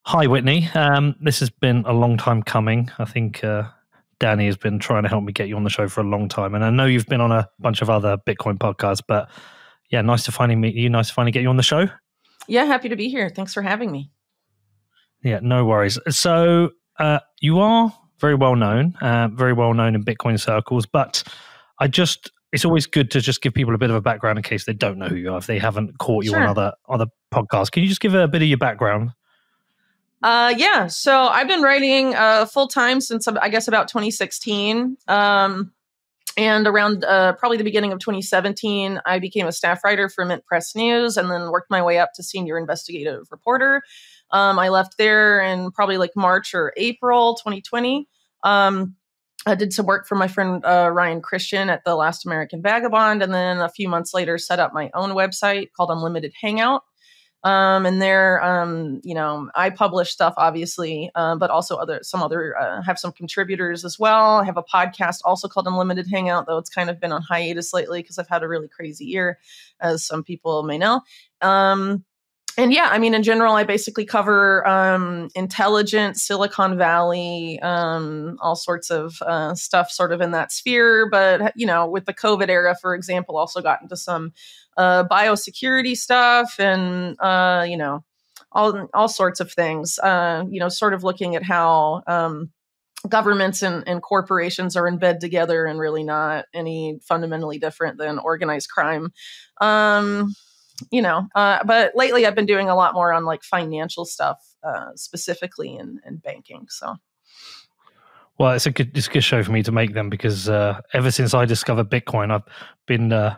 Hi, Whitney. This has been a long time coming. I think Danny has been trying to help me get you on the show for a long time. And I know you've been on a bunch of other Bitcoin podcasts, but yeah, nice to finally meet you. Nice to finally get you on the show. Yeah, happy to be here. Thanks for having me. Yeah, no worries. So you are very well known in Bitcoin circles, but it's always good to just give people a bit of a background in case they don't know who you are, if they haven't caught you on other podcasts. Can you just give a bit of your background? Yeah, so I've been writing full time since I guess about 2016. And around probably the beginning of 2017, I became a staff writer for Mint Press News and then worked my way up to senior investigative reporter. I left there in probably like March or April 2020. I did some work for my friend Ryan Christian at The Last American Vagabond. And then a few months later, set up my own website called Unlimited Hangout. And there, I publish stuff, obviously, but also have some contributors as well. I have a podcast also called Unlimited Hangout, though it's kind of been on hiatus lately because I've had a really crazy year, as some people may know. And yeah, I mean, in general, I basically cover intelligence, Silicon Valley, all sorts of stuff sort of in that sphere. But, with the COVID era, for example, also got into some biosecurity stuff and, all sorts of things, sort of looking at how governments and corporations are in bed together and really not any fundamentally different than organized crime. But lately I've been doing a lot more on like financial stuff, specifically in banking. So. Well, it's a good show for me to make them because ever since I discovered Bitcoin, I've been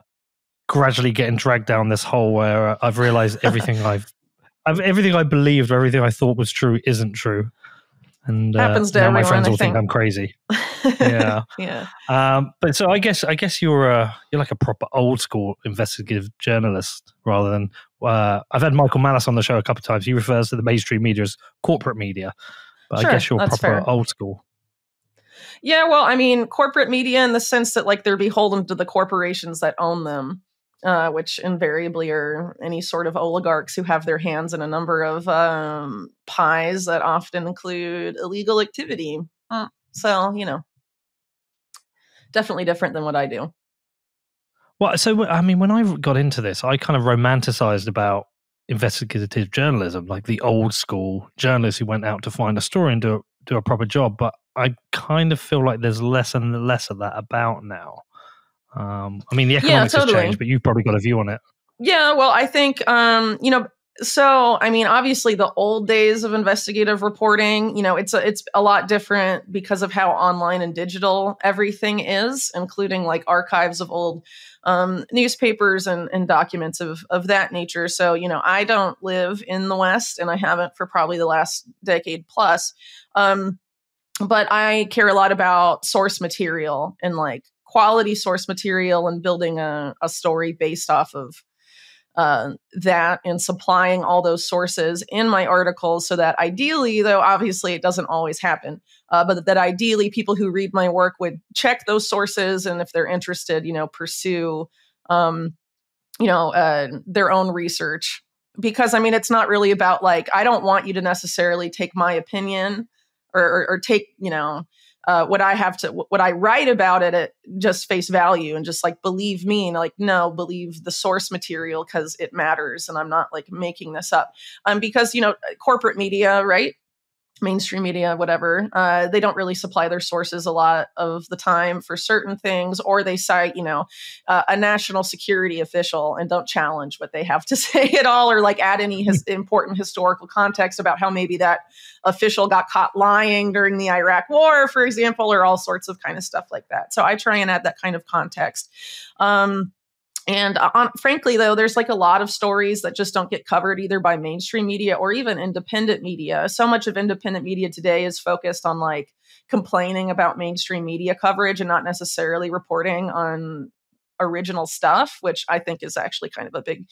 gradually getting dragged down this hole where I've realized everything everything I believed or everything I thought was true isn't true. And happens to now everyone, my friends all think I'm crazy. Yeah. Yeah. But so I guess you're like a proper old school investigative journalist rather than I've had Michael Malice on the show a couple of times. He refers to the mainstream media as corporate media, but sure, I guess you're proper fair. Old school. Yeah, well, I mean, corporate media in the sense that like they're beholden to the corporations that own them, which invariably are any sort of oligarchs who have their hands in a number of pies that often include illegal activity. So, definitely different than what I do. Well, so, I mean, when I got into this, I kind of romanticized about investigative journalism, like the old school journalists who went out to find a story and do a proper job. But I kind of feel like there's less and less of that about now. I mean, the economics has changed, but you've probably got a view on it. Yeah, well, I think, so, I mean, obviously the old days of investigative reporting, it's a lot different because of how online and digital everything is, including like archives of old newspapers and documents of that nature. So, I don't live in the West and I haven't for probably the last decade plus. But I care a lot about source material and like quality source material and building a story based off of that and supplying all those sources in my articles so that ideally, though obviously it doesn't always happen, but that ideally people who read my work would check those sources and if they're interested, pursue, their own research. Because I mean, it's not really about like, I don't want you to necessarily take my opinion or take, what I write about it at just face value and just like believe me and like, no, believe the source material because it matters. And I'm not like making this up. Because, corporate media, right? Mainstream media, whatever, they don't really supply their sources a lot of the time for certain things, or they cite, a national security official and don't challenge what they have to say at all, or like add any important historical context about how maybe that official got caught lying during the Iraq War, for example, or all sorts of kind of stuff like that. So I try and add that kind of context. And frankly, though, there's like a lot of stories that just don't get covered either by mainstream media or even independent media. So much of independent media today is focused on like complaining about mainstream media coverage and not necessarily reporting on original stuff, which I think is actually kind of a big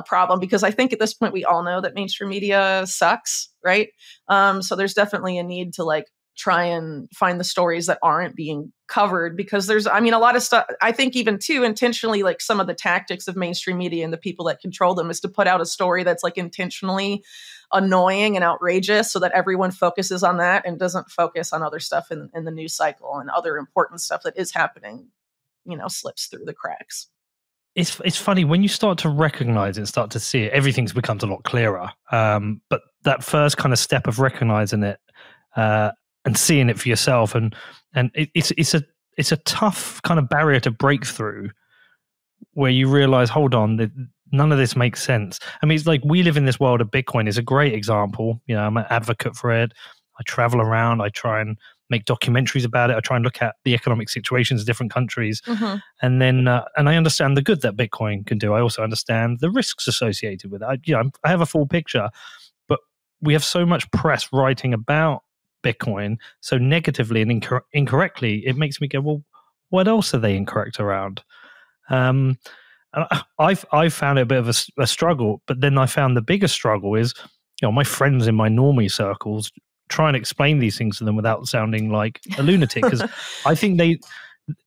problem because I think at this point we all know that mainstream media sucks, right? So there's definitely a need to like try and find the stories that aren't being covered, because there's, I mean, a lot of stuff, I think even too intentionally, like some of the tactics of mainstream media and the people that control them is to put out a story that's like intentionally annoying and outrageous so that everyone focuses on that and doesn't focus on other stuff in the news cycle, and other important stuff that is happening, you know, slips through the cracks. It's funny when you start to recognize it, start to see it, everything becomes a lot clearer. But that first kind of step of recognizing it and seeing it for yourself, and it's a tough kind of barrier to break through, where you realize, hold on, none of this makes sense. I mean, it's like we live in this world of Bitcoin is a great example. You know, I'm an advocate for it. I travel around. I try and make documentaries about it. I try and look at the economic situations of different countries. And then, and I understand the good that Bitcoin can do. I also understand the risks associated with it. I have a full picture, but we have so much press writing about Bitcoin so negatively and incorrectly. It makes me go, well, what else are they incorrect around? And I've found it a bit of a struggle, but then I found the biggest struggle is, you know, my friends in my normie circles try and explain these things to them without sounding like a lunatic, because I think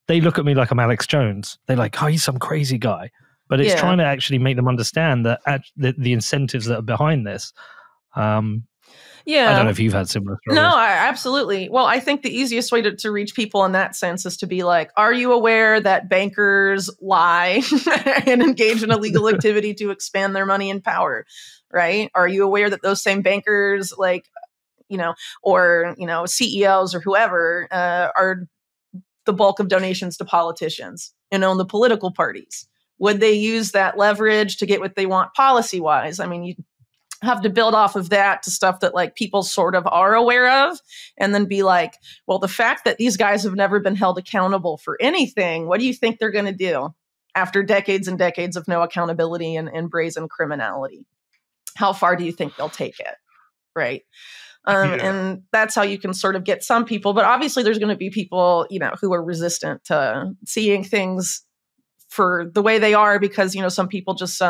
they look at me like I'm Alex Jones. They're like, oh, he's some crazy guy. But it's trying to actually make them understand that the incentives that are behind this. I don't know if you've had similar struggles. No, absolutely. Well, I think the easiest way to reach people in that sense is to be like, are you aware that bankers lie and engage in illegal activity to expand their money and power, right? Are you aware that those same bankers, like, you know, or, you know, CEOs or whoever are the bulk of donations to politicians and own the political parties? Would they use that leverage to get what they want policy-wise? I mean, you have to build off of that to stuff that like people sort of are aware of, and then be like, well, the fact that these guys have never been held accountable for anything, what do you think they're going to do after decades and decades of no accountability and brazen criminality? How far do you think they'll take it? Right. And that's how you can sort of get some people, but obviously there's going to be people, you know, who are resistant to seeing things for the way they are, because, you know, some people just,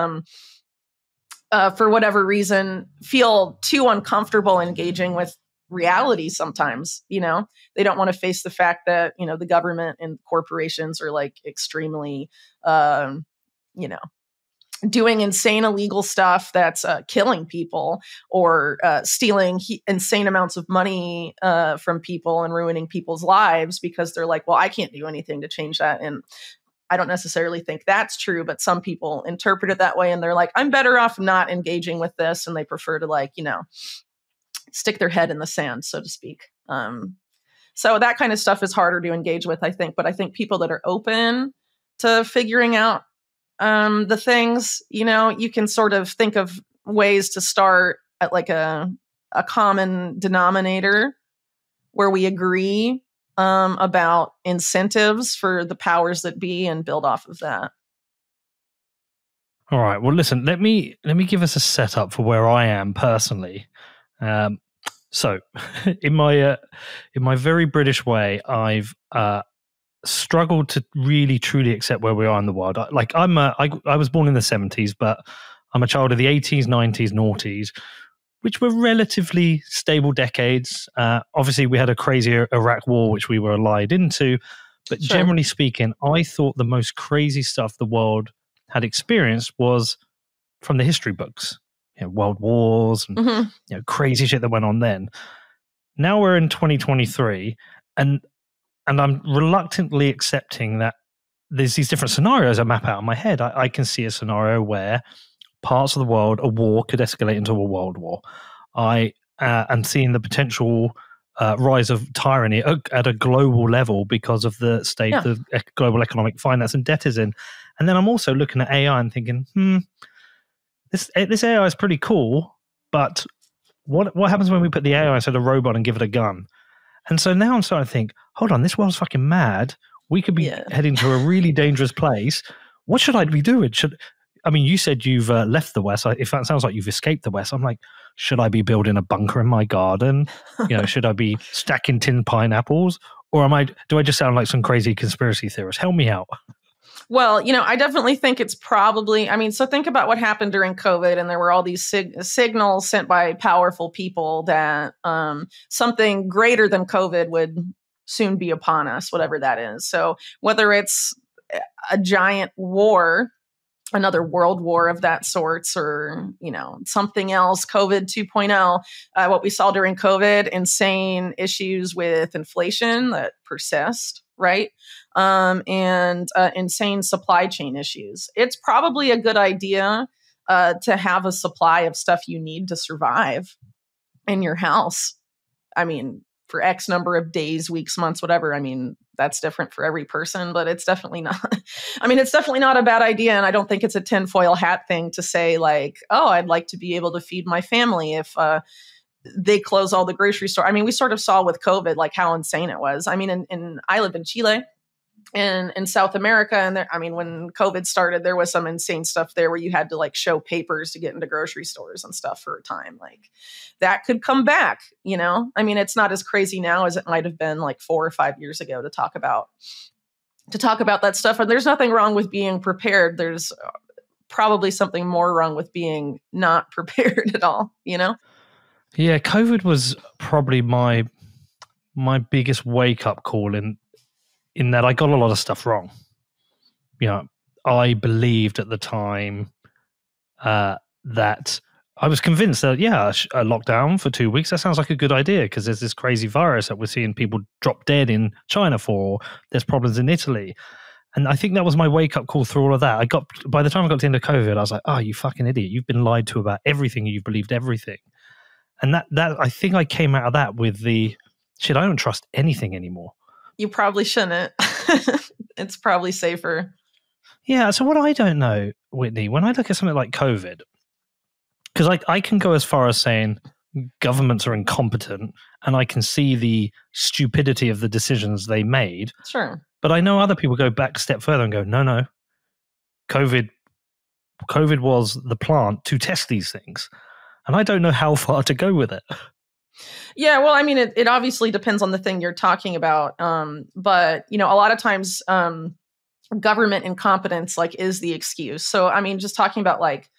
for whatever reason, feel too uncomfortable engaging with reality sometimes. You know, they don't want to face the fact that, you know, the government and corporations are like extremely, you know, doing insane illegal stuff that's killing people, or stealing insane amounts of money from people and ruining people's lives, because they're like, well, I can't do anything to change that. And I don't necessarily think that's true, but some people interpret it that way, and they're like, I'm better off not engaging with this. And they prefer to, like, you know, stick their head in the sand, so to speak. So that kind of stuff is harder to engage with, I think. But I think people that are open to figuring out the things, you know, you can sort of think of ways to start at like a common denominator where we agree about incentives for the powers that be, and build off of that. All right. Well, listen, let me give us a setup for where I am personally. So in my very British way, I've struggled to really truly accept where we are in the world. I was born in the 70s, but I'm a child of the 80s, 90s, noughties, which were relatively stable decades. Obviously, we had a crazy Iraq war, which we were allied into. But generally speaking, I thought the most crazy stuff the world had experienced was from the history books. You know, world wars and you know, crazy shit that went on then. Now we're in 2023, and I'm reluctantly accepting that there's these different scenarios I map out in my head. I can see a scenario where parts of the world, a war could escalate into a world war. I am seeing the potential rise of tyranny at a global level because of the state the global economic finance and debt is in. And then I'm also looking at AI and thinking, this AI is pretty cool, but what happens when we put the AI inside a robot and give it a gun? And so now I'm starting to think, hold on, this world's fucking mad. We could be heading to a really dangerous place. What should I be doing? I mean, you said you've left the West. If that sounds like you've escaped the West, I'm like, should I be building a bunker in my garden? You know, should I be stacking tin pineapples? Or do I just sound like some crazy conspiracy theorist? Help me out. Well, I definitely think it's probably, so think about what happened during COVID, and there were all these signals sent by powerful people that something greater than COVID would soon be upon us, whatever that is. So whether it's a giant war, another world war of that sorts, or, something else, COVID 2.0, what we saw during COVID, insane issues with inflation that persist, right? And insane supply chain issues. It's probably a good idea to have a supply of stuff you need to survive in your house. For X number of days, weeks, months, whatever. That's different for every person, but it's definitely not. It's definitely not a bad idea. And I don't think it's a tinfoil hat thing to say like, oh, I'd like to be able to feed my family if they close all the grocery store. We sort of saw with COVID, like how insane it was. I live in Chile, in South America. And there, when COVID started, there was some insane stuff there where you had to like show papers to get into grocery stores and stuff for a time. Like that could come back, it's not as crazy now as it might have been like 4 or 5 years ago to talk about that stuff. And there's nothing wrong with being prepared. There's probably something more wrong with being not prepared at all, Yeah. COVID was probably my biggest wake up call in that I got a lot of stuff wrong. I believed at the time that I was convinced that, a lockdown for 2 weeks, that sounds like a good idea because there's this crazy virus that we're seeing people drop dead in China for, or there's problems in Italy. And I think that was my wake-up call through all of that. By the time I got to the end of COVID, I was like, oh, you fucking idiot. You've been lied to about everything. You've believed everything. And that I think I came out of that with the, shit, I don't trust anything anymore. You probably shouldn't. It's probably safer. Yeah. So what I don't know, Whitney, when I look at something like COVID, because I can go as far as saying governments are incompetent and I can see the stupidity of the decisions they made. Sure. But I know other people go back a step further and go, no. COVID was the plant to test these things. And I don't know how far to go with it. Yeah, well, it obviously depends on the thing you're talking about. But, a lot of times government incompetence is the excuse. So, just talking about like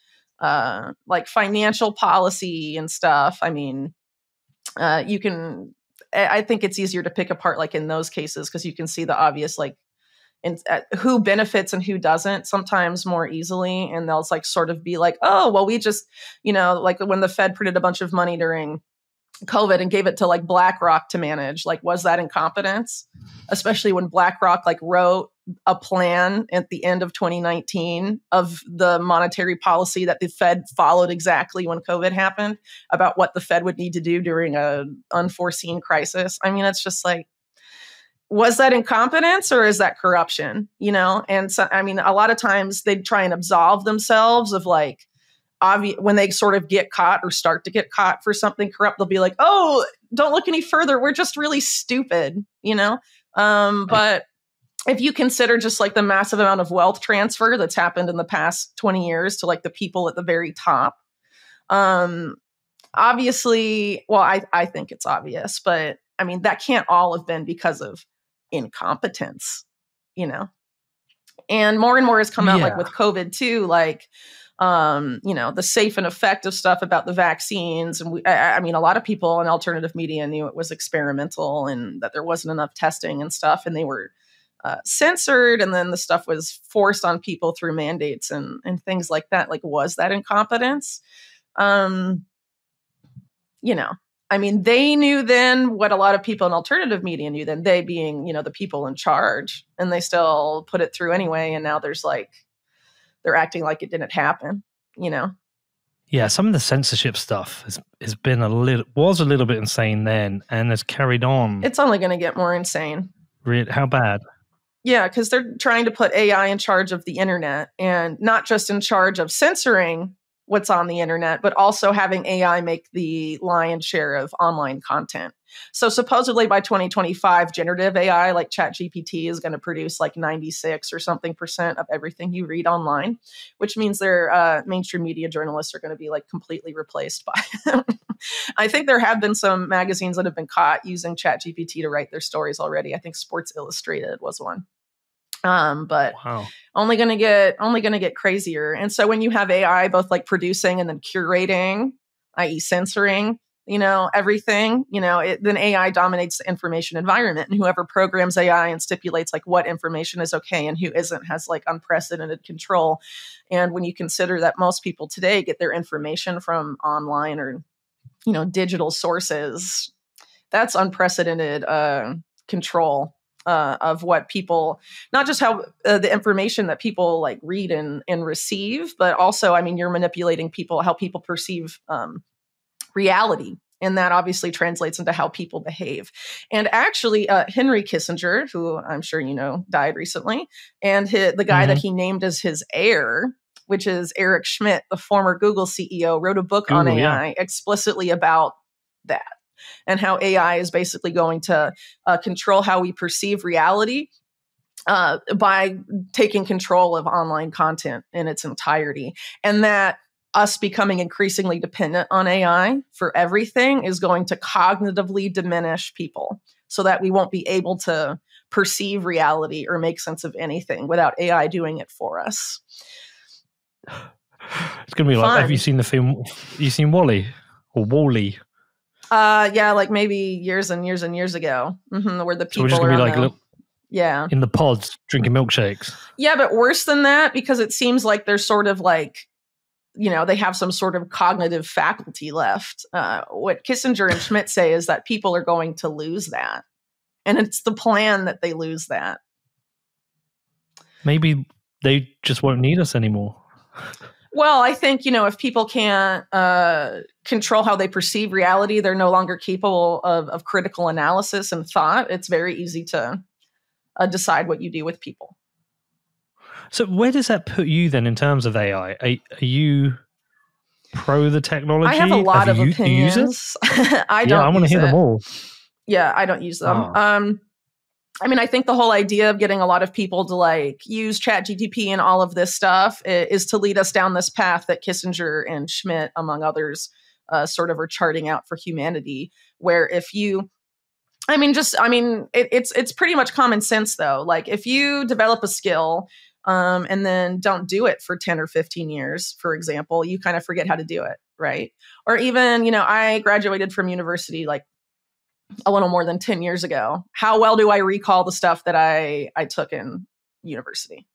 financial policy and stuff. I think it's easier to pick apart in those cases because you can see the obvious who benefits and who doesn't sometimes more easily. And they'll sort of be like, oh, well, we just, when the Fed printed a bunch of money during COVID and gave it to BlackRock to manage, was that incompetence? Especially when BlackRock wrote a plan at the end of 2019 of the monetary policy that the Fed followed exactly when COVID happened about what the Fed would need to do during a unforeseen crisis. It's just was that incompetence or is that corruption? And so, a lot of times they'd try and absolve themselves of when they sort of get caught or start to get caught for something corrupt, they'll be like, oh, don't look any further. We're just really stupid, But if you consider just the massive amount of wealth transfer that's happened in the past 20 years to the people at the very top, obviously, well, I think it's obvious, but that can't all have been because of incompetence, and more has come out with COVID too, the safe and effective stuff about the vaccines. And a lot of people in alternative media knew it was experimental and that there wasn't enough testing and stuff. And they were censored. And then the stuff was forced on people through mandates and things like that. Was that incompetence? They knew then what a lot of people in alternative media knew then, they being, the people in charge, and they still put it through anyway. And now there's they're acting like it didn't happen, Yeah, some of the censorship stuff has been was a little bit insane then and has carried on. It's only going to get more insane. Really? How bad? Yeah, because they're trying to put AI in charge of the internet, and not just in charge of censoring what's on the internet, but also having AI make the lion's share of online content. So supposedly by 2025, generative AI like ChatGPT is going to produce 96 or something % of everything you read online, which means their mainstream media journalists are going to be completely replaced by them. I think there have been some magazines that have been caught using ChatGPT to write their stories already. I think Sports Illustrated was one. But Wow. only going to get crazier. And so when you have AI both like producing and then curating, i.e. censoring, everything, then AI dominates the information environment, and whoever programs AI and stipulates like what information is okay and who isn't has like unprecedented control. And when you consider that most people today get their information from online or, digital sources, that's unprecedented control of what people, not just how the information that people like read and receive, but also, I mean, you're manipulating people, how people perceive reality. And that obviously translates into how people behave. And actually, Henry Kissinger, who I'm sure died recently, and the guy that he named as his heir, which is Eric Schmidt, the former Google CEO, wrote a book on AI explicitly about that, and how AI is basically going to control how we perceive reality by taking control of online content in its entirety. And that us becoming increasingly dependent on AI for everything is going to cognitively diminish people, so that we won't be able to perceive reality or make sense of anything without AI doing it for us. It's going to be like, have you seen the film? You seen WALL-E or WALL-E? Yeah, like maybe years and years and years ago, where the people we're just going to be like, in the pods drinking milkshakes. Yeah, but worse than that, because it seems like they're sort of like, they have some sort of cognitive faculty left. What Kissinger and Schmidt say is that people are going to lose that. And it's the plan that they lose that. Maybe they just won't need us anymore. Well, I think, if people can't control how they perceive reality, they're no longer capable of critical analysis and thought. It's very easy to decide what you do with people. So where does that put you then in terms of AI? Are you pro the technology? I have a lot of opinions. I want to hear them all. Yeah, I don't use them. I mean, I think the whole idea of getting a lot of people to like use ChatGPT and all of this stuff is to lead us down this path that Kissinger and Schmidt, among others, sort of are charting out for humanity. Where if you, it's pretty much common sense though. Like if you develop a skill and then don't do it for 10 or 15 years, for example, you kind of forget how to do it, right? Or even, I graduated from university like a little more than 10 years ago. How well do I recall the stuff that I took in university?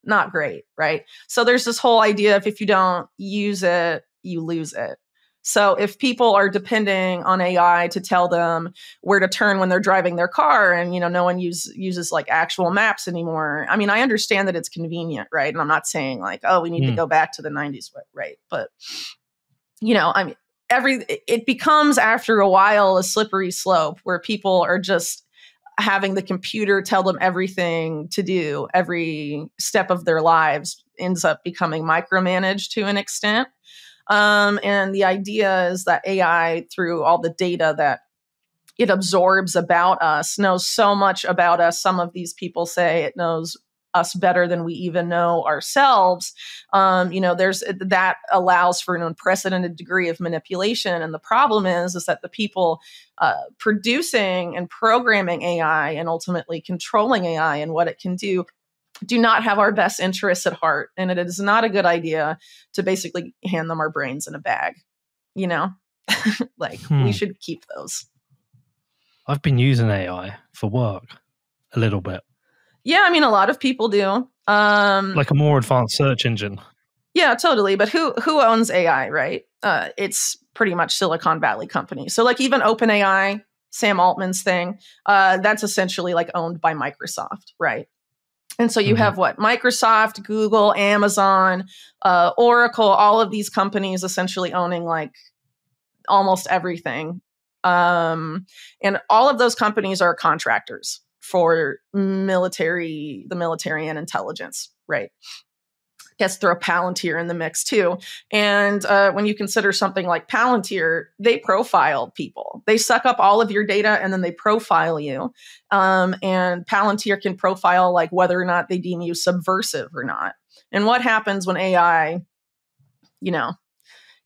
Not great, right? So there's this whole idea of if you don't use it, you lose it. So if people are depending on AI to tell them where to turn when they're driving their car, and no one uses like actual maps anymore. I mean, I understand that it's convenient, right? And I'm not saying like, oh, we need to go back to the 90s, right? But it becomes after a while a slippery slope where people are just having the computer tell them everything to do. Every step of their lives ends up becoming micromanaged to an extent. And the idea is that AI, through all the data that it absorbs about us, knows so much about us. Some of these people say it knows us better than we even know ourselves. That allows for an unprecedented degree of manipulation. And the problem is that the people producing and programming AI and ultimately controlling AI and what it can do not have our best interests at heart. And it is not a good idea to basically hand them our brains in a bag, we should keep those. I've been using AI for work a little bit. Yeah, I mean, a lot of people do. Like a more advanced search engine. Yeah, totally. But who owns AI, right? It's pretty much Silicon Valley companies. So like even OpenAI, Sam Altman's thing, that's essentially like owned by Microsoft, right? And so you have Microsoft, Google, Amazon, Oracle, all of these companies essentially owning like almost everything. And all of those companies are contractors for the military and intelligence, right? Guess throw Palantir in the mix too. And when you consider something like Palantir, they profile people. They suck up all of your data and then they profile you. And Palantir can profile like whether or not they deem you subversive or not. And what happens when AI,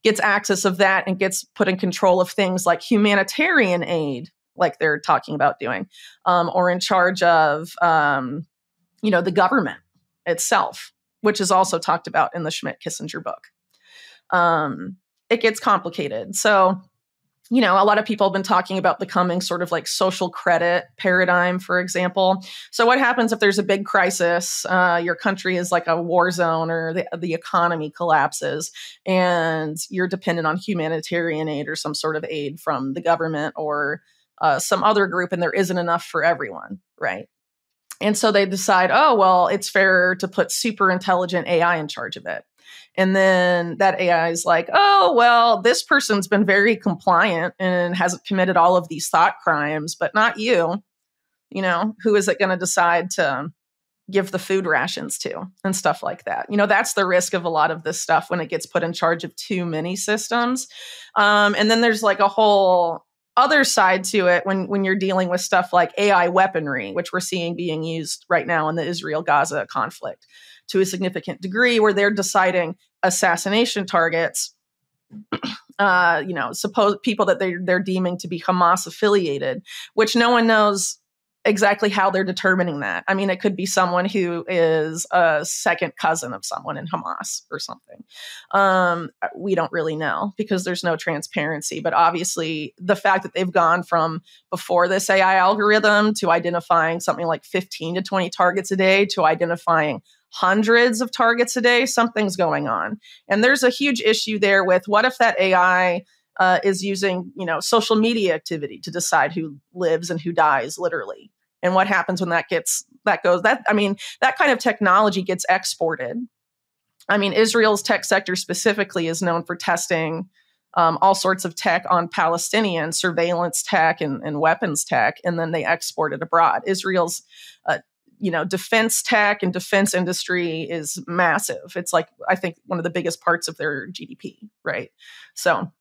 gets access of that and gets put in control of things like humanitarian aid, like they're talking about doing, or in charge of the government itself, which is also talked about in the Schmidt-Kissinger book. It gets complicated. So, a lot of people have been talking about the coming sort of like social credit paradigm, for example. So what happens if there's a big crisis, your country is like a war zone, or the economy collapses, and you're dependent on humanitarian aid or some sort of aid from the government or some other group, and there isn't enough for everyone, right? And so they decide, oh, well, it's fair to put super intelligent AI in charge of it. And then that AI is like, oh, well, this person's been very compliant and hasn't committed all of these thought crimes, but not you. Who is it going to decide to give the food rations to and stuff like that? That's the risk of a lot of this stuff when it gets put in charge of too many systems. And then there's like a whole other side to it when you're dealing with stuff like AI weaponry, which we're seeing being used right now in the Israel-Gaza conflict to a significant degree, where they're deciding assassination targets, suppose people that they're deeming to be Hamas affiliated, which no one knows exactly how they're determining that. I mean, it could be someone who is a second cousin of someone in Hamas or something. We don't really know because there's no transparency. But obviously, the fact that they've gone from before this AI algorithm to identifying something like 15 to 20 targets a day to identifying hundreds of targets a day, something's going on. And there's a huge issue there with what if that AI is using, social media activity to decide who lives and who dies, literally. And what happens when that kind of technology gets exported. I mean, Israel's tech sector specifically is known for testing all sorts of tech on Palestinians, surveillance tech and weapons tech, and then they export it abroad. Israel's defense tech and defense industry is massive. It's like, I think, one of the biggest parts of their GDP, right? So,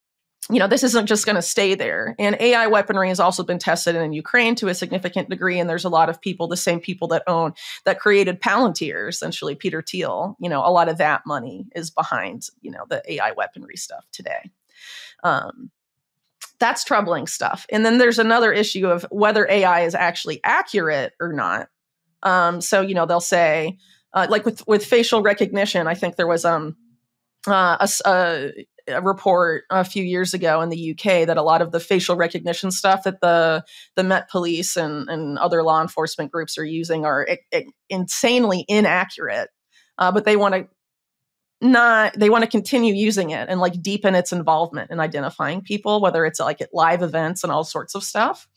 this isn't just going to stay there. And AI weaponry has also been tested in Ukraine to a significant degree. And there's a lot of people, the same people that created Palantir, essentially Peter Thiel, a lot of that money is behind, the AI weaponry stuff today. That's troubling stuff. And then there's another issue of whether AI is actually accurate or not. So, they'll say, like with facial recognition, I think there was a report a few years ago in the UK that a lot of the facial recognition stuff that the Met Police and other law enforcement groups are using are insanely inaccurate. But they want to continue using it and like deepen its involvement in identifying people, whether it's like at live events and all sorts of stuff.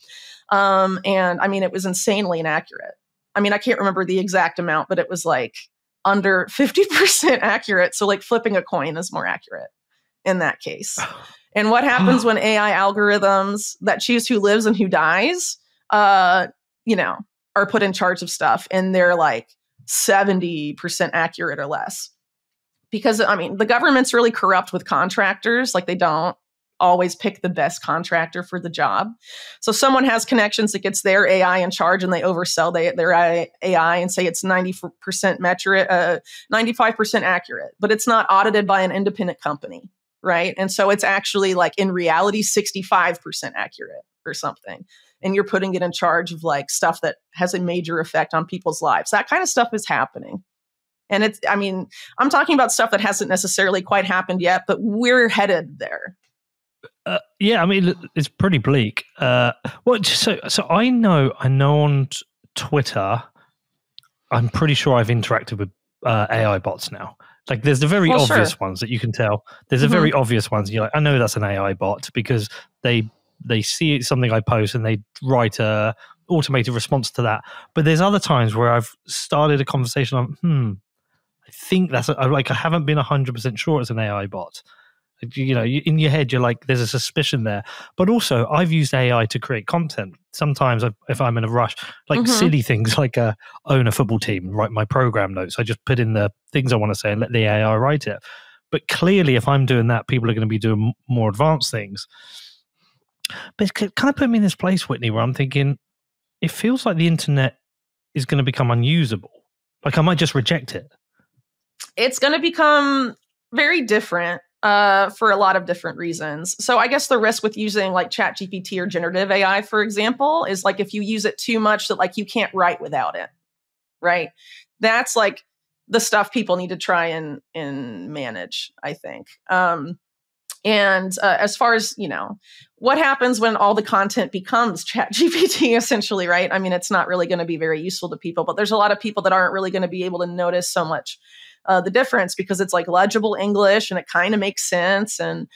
And I mean, it was insanely inaccurate. I mean, I can't remember the exact amount, but it was like under 50% accurate. So like flipping a coin is more accurate in that case. And what happens when AI algorithms that choose who lives and who dies, are put in charge of stuff and they're like 70% accurate or less? Because, I mean, the government's really corrupt with contractors. Like, they don't always pick the best contractor for the job. So someone has connections that gets their AI in charge and they oversell their AI and say it's 90% 95% accurate, but it's not audited by an independent company, right? And so it's actually like in reality 65% accurate or something. And you're putting it in charge of like stuff that has a major effect on people's lives. That kind of stuff is happening. And I'm talking about stuff that hasn't necessarily quite happened yet, but we're headed there. Yeah, I mean, it's pretty bleak. So I know on Twitter, I'm pretty sure I've interacted with AI bots now. Like, there's the very obvious ones that you can tell. There's the very obvious ones. You're like, I know that's an AI bot because they see something I post and they write a automated response to that. But there's other times where I've started a conversation on, I think I haven't been 100% sure it's an AI bot. In your head, you're like, there's a suspicion there. But also, I've used AI to create content. Sometimes if I'm in a rush, like silly things like own a football team, write my program notes. I just put in the things I want to say and let the AI write it. But clearly, if I'm doing that, people are going to be doing more advanced things. But it kind of put me in this place, Whitney, where I'm thinking, it feels like the internet is going to become unusable. Like, I might just reject it. It's going to become very different for a lot of different reasons. So I guess the risk with using like ChatGPT or generative AI, for example, is like if you use it too much that like you can't write without it. right? That's like the stuff people need to try and manage, I think. And as far as, what happens when all the content becomes ChatGPT, essentially, right? I mean, it's not really going to be very useful to people, but there's a lot of people that aren't really going to be able to notice so much the difference because it's like legible English and it kind of makes sense. And,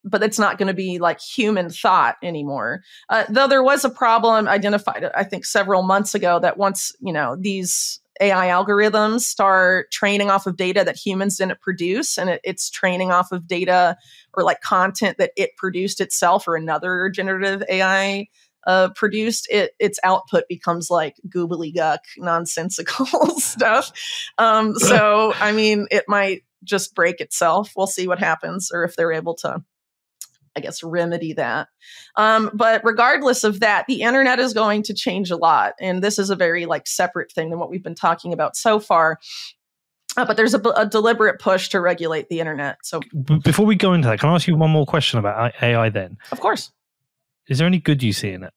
but it's not going to be like human thought anymore. Though there was a problem identified, I think, several months ago that once, these AI algorithms start training off of data that humans didn't produce, and it's training off of data or like content that it produced itself or another generative AI produced, its output becomes like gobbledygook, nonsensical stuff. So, I mean, it might just break itself. We'll see what happens, or if they're able to, I guess, remedy that. But regardless of that, the internet is going to change a lot. And this is a very like separate thing than what we've been talking about so far. But there's a deliberate push to regulate the internet. So before we go into that, can I ask you one more question about AI then? Of course. Is there any good you see in it?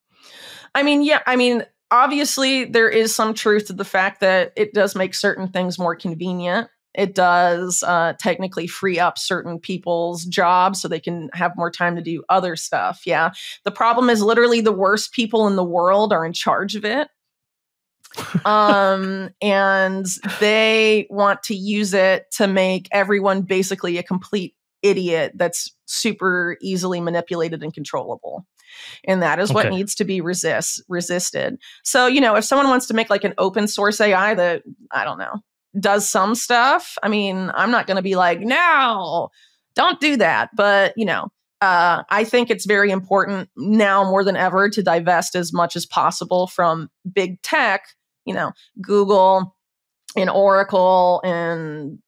I mean, yeah. I mean, obviously, there is some truth to the fact that it does make certain things more convenient. It does technically free up certain people's jobs so they can have more time to do other stuff. Yeah. The problem is literally the worst people in the world are in charge of it. And they want to use it to make everyone basically a complete idiot that's super easily manipulated and controllable. And that is what needs to be resisted. So, if someone wants to make like an open source AI that, I don't know, does some stuff, I mean, I'm not going to be like, no, don't do that. But, I think it's very important now more than ever to divest as much as possible from big tech, Google and Oracle and,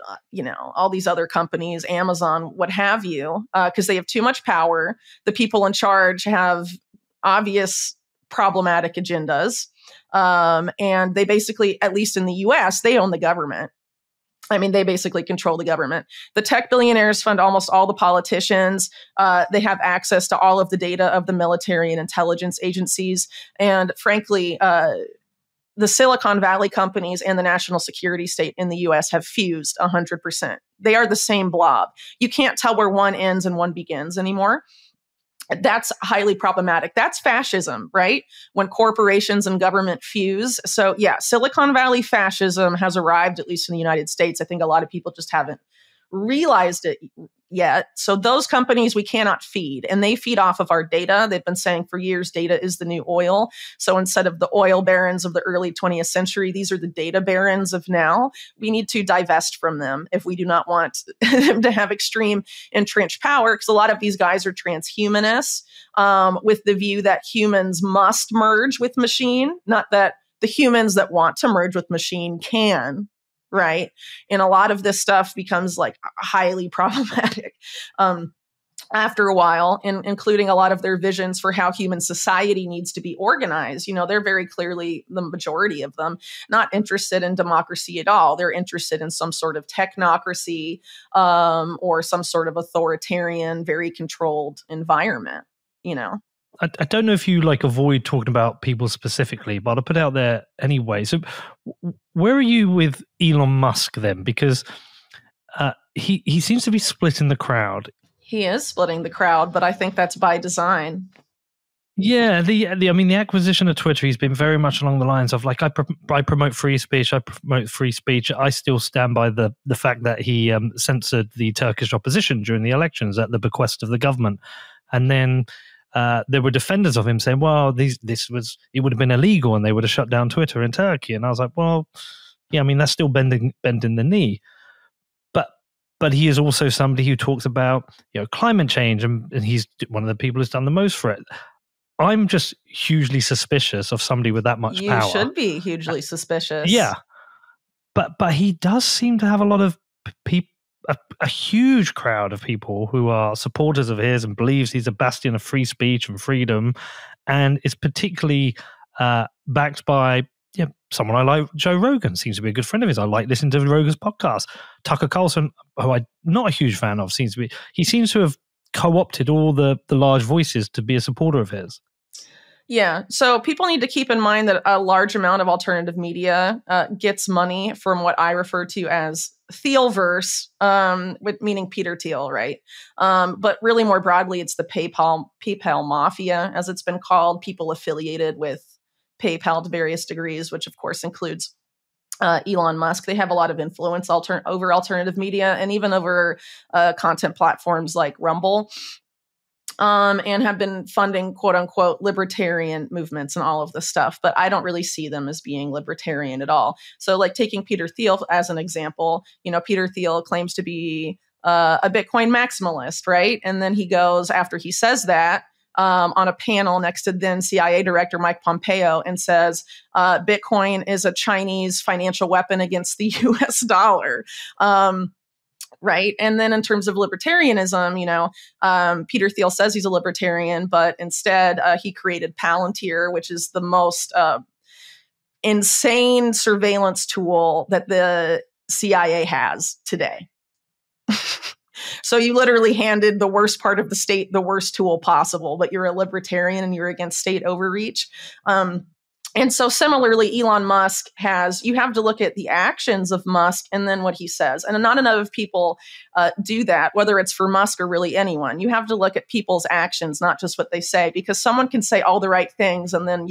all these other companies, Amazon, what have you, because they have too much power. The people in charge have obvious problematic agendas. And they basically, at least in the US, they own the government. I mean, they basically control the government. The tech billionaires fund almost all the politicians. They have access to all of the data of the military and intelligence agencies. And frankly, the Silicon Valley companies and the national security state in the US have fused 100%. They are the same blob. You can't tell where one ends and one begins anymore. That's highly problematic. That's fascism, right? When corporations and government fuse. So yeah, Silicon Valley fascism has arrived, at least in the United States. I think a lot of people just haven't realized it yet. So those companies we cannot feed, and they feed off of our data. They've been saying for years, data is the new oil. So instead of the oil barons of the early 20th century, these are the data barons of now. We need to divest from them if we do not want them to have extreme entrenched power, because a lot of these guys are transhumanists with the view that humans must merge with machine, not that the humans that want to merge with machine can. Right. And a lot of this stuff becomes like highly problematic after a while, including a lot of their visions for how human society needs to be organized. They're very clearly, the majority of them, not interested in democracy at all. They're interested in some sort of technocracy or some sort of authoritarian, very controlled environment, I don't know if you avoid talking about people specifically, but I'll put it out there anyway. So where are you with Elon Musk then? Because he seems to be splitting the crowd. He is splitting the crowd, but I think that's by design. Yeah, the acquisition of Twitter, he's been very much along the lines of I promote free speech. I still stand by the fact that he censored the Turkish opposition during the elections at the bequest of the government. And then there were defenders of him saying, well, it would have been illegal and they would have shut down Twitter in Turkey. And I was like, well, yeah, that's still bending the knee. But he is also somebody who talks about climate change, and he's one of the people who's done the most for it. I'm just hugely suspicious of somebody with that much power. You should be hugely suspicious. Yeah. But he does seem to have a lot of people, a huge crowd of people who are supporters of his and believes he's a bastion of free speech and freedom, and is particularly backed by someone I like. Joe Rogan seems to be a good friend of his. I like listening to Rogan's podcast. Tucker Carlson, who I'm not a huge fan of, seems to have co-opted all the large voices to be a supporter of his. Yeah. So people need to keep in mind that a large amount of alternative media gets money from what I refer to as Thielverse, with meaning Peter Thiel, right? But really more broadly, it's the PayPal mafia, as it's been called, people affiliated with PayPal to various degrees, which of course includes Elon Musk. They have a lot of influence over alternative media and even over content platforms like Rumble. And have been funding quote unquote libertarian movements and all of this stuff, but I don't really see them as being libertarian at all. So like taking Peter Thiel as an example, Peter Thiel claims to be a Bitcoin maximalist, right? And then he goes, after he says that, on a panel next to then CIA Director Mike Pompeo and says, Bitcoin is a Chinese financial weapon against the US dollar. Right. And then in terms of libertarianism, Peter Thiel says he's a libertarian, but instead he created Palantir, which is the most insane surveillance tool that the CIA has today. So you literally handed the worst part of the state the worst tool possible, but you're a libertarian and you're against state overreach. And so similarly, Elon Musk you have to look at the actions of Musk and then what he says. And not enough people do that, whether it's for Musk or really anyone. You have to look at people's actions, not just what they say, because someone can say all the right things and then,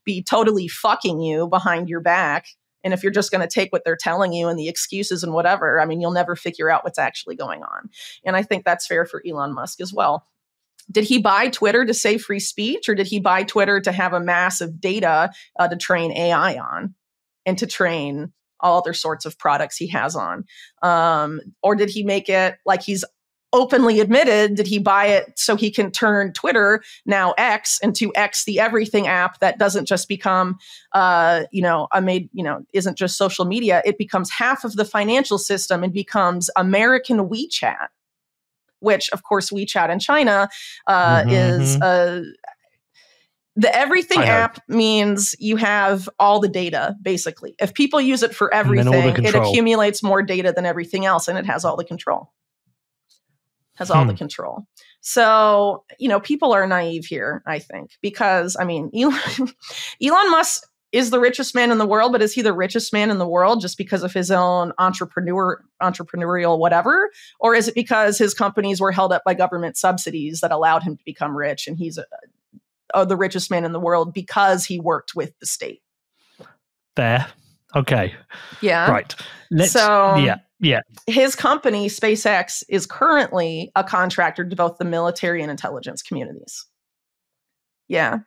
be totally fucking you behind your back. And if you're just going to take what they're telling you and the excuses and whatever, you'll never figure out what's actually going on. And I think that's fair for Elon Musk as well. Did he buy Twitter to save free speech, or did he buy Twitter to have a massive data to train AI on and to train all other sorts of products he has on? Or did he make it, like he's openly admitted, did he buy it so he can turn Twitter, now X, into X the everything app that doesn't just become, isn't just social media. It becomes half of the financial system and becomes American WeChat. Which, of course, WeChat in China is the everything app means you have all the data, basically. If people use it for everything, it accumulates more data than everything else, and it has all the control. The control. So, people are naive here, I think, because, Elon Musk is the richest man in the world, but is he the richest man in the world just because of his own entrepreneurial whatever? Or is it because his companies were held up by government subsidies that allowed him to become rich, and he's the richest man in the world because he worked with the state? There. Okay. Yeah. Right. Yeah. His company, SpaceX, is currently a contractor to both the military and intelligence communities. Yeah.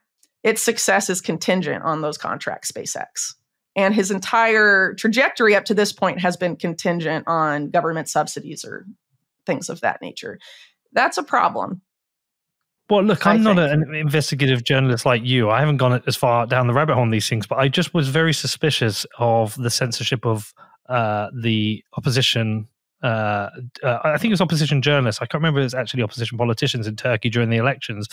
Its success is contingent on those contracts, SpaceX. And his entire trajectory up to this point has been contingent on government subsidies or things of that nature. That's a problem. Well, look, I'm not an investigative journalist like you. I haven't gone as far down the rabbit hole on these things, but I just was very suspicious of the censorship of the opposition. I think it was opposition journalists. I can't remember if it was actually opposition politicians in Turkey during the elections.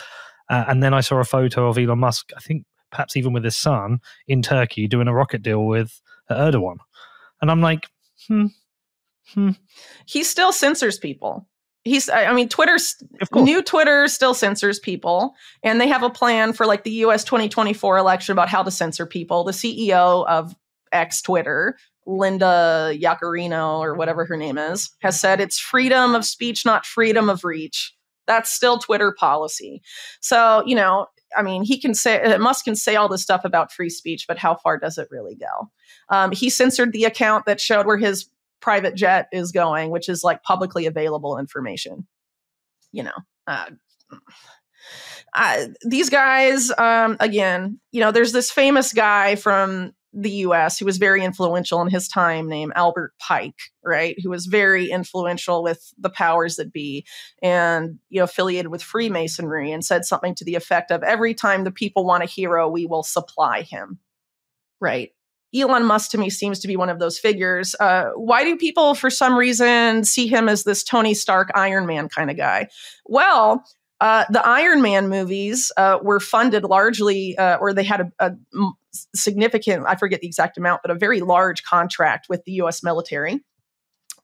And then I saw a photo of Elon Musk, I think perhaps even with his son, in Turkey doing a rocket deal with Erdogan. And I'm like, He still censors people. New Twitter still censors people. And they have a plan for like the US 2024 election about how to censor people. The CEO of X Twitter, Linda Yaccarino, or whatever her name is, has said it's freedom of speech, not freedom of reach. That's still Twitter policy. So, he can say, Musk can say all this stuff about free speech, but how far does it really go? He censored the account that showed where his private jet is going, which is like publicly available information. These guys, again, there's this famous guy from the US who was very influential in his time named Albert Pike, right? Who was very influential with the powers that be and, affiliated with Freemasonry, and said something to the effect of, every time the people want a hero, we will supply him, right? Elon Musk to me seems to be one of those figures. Why do people, for some reason, see him as this Tony Stark Iron Man kind of guy? Well, the Iron Man movies were funded largely, or they had a significant, I forget the exact amount, but a very large contract with the US military.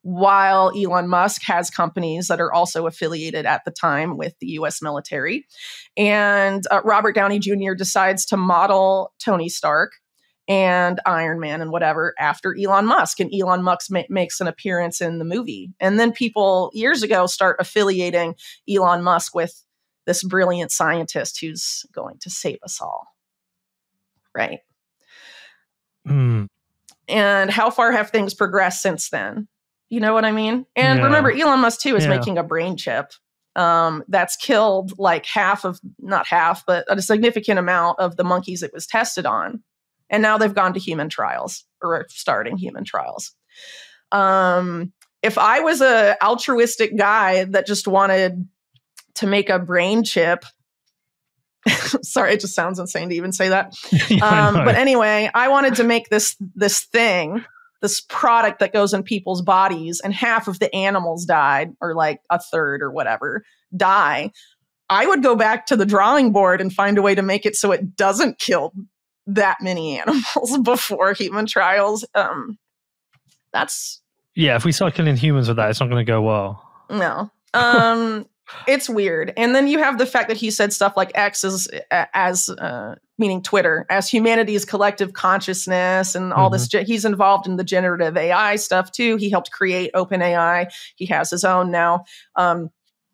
while Elon Musk has companies that are also affiliated at the time with the US military. And Robert Downey Jr. decides to model Tony Stark and Iron Man and whatever after Elon Musk. And Elon Musk makes an appearance in the movie. And then people years ago start affiliating Elon Musk with this brilliant scientist who's going to save us all. Right. Mm. And how far have things progressed since then? You know what I mean? And remember, Elon Musk too is making a brain chip that's killed like not half, but a significant amount of the monkeys it was tested on. And now they've gone to human trials, or are starting human trials. If I was an altruistic guy that just wanted to make a brain chip, sorry, it just sounds insane to even say that. But anyway, I wanted to make this thing, this product that goes in people's bodies, and half of the animals died, or like a third or whatever die. I would go back to the drawing board and find a way to make it so it doesn't kill that many animals before human trials. If we start killing humans with that, it's not going to go well. No. It's weird. And then you have the fact that he said stuff like X as meaning Twitter, as humanity's collective consciousness and all this. He's involved in the generative AI stuff too. He helped create OpenAI. He has his own now,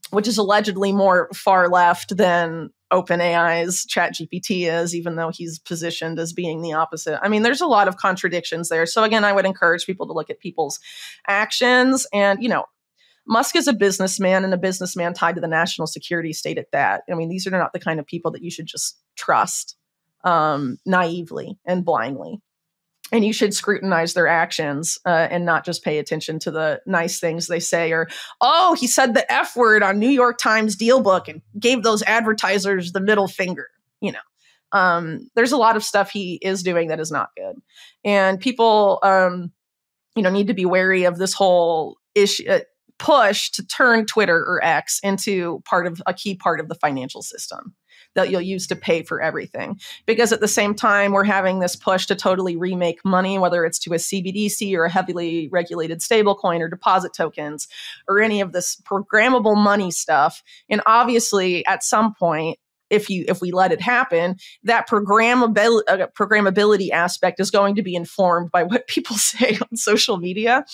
which is allegedly more far left than OpenAI's ChatGPT is, even though he's positioned as being the opposite. I mean, there's a lot of contradictions there. So again, I would encourage people to look at people's actions. And, Musk is a businessman, and a businessman tied to the national security state at that. I mean, these are not the kind of people that you should just trust naively and blindly. And you should scrutinize their actions and not just pay attention to the nice things they say, or, oh, he said the F word on New York Times deal book and gave those advertisers the middle finger. There's a lot of stuff he is doing that is not good. And people, need to be wary of this whole issue. Push to turn Twitter or X into a key part of the financial system that you'll use to pay for everything. Because at the same time, we're having this push to totally remake money, whether it's to a CBDC or a heavily regulated stablecoin or deposit tokens or any of this programmable money stuff. And obviously, at some point, if we let it happen, that programmability aspect is going to be informed by what people say on social media.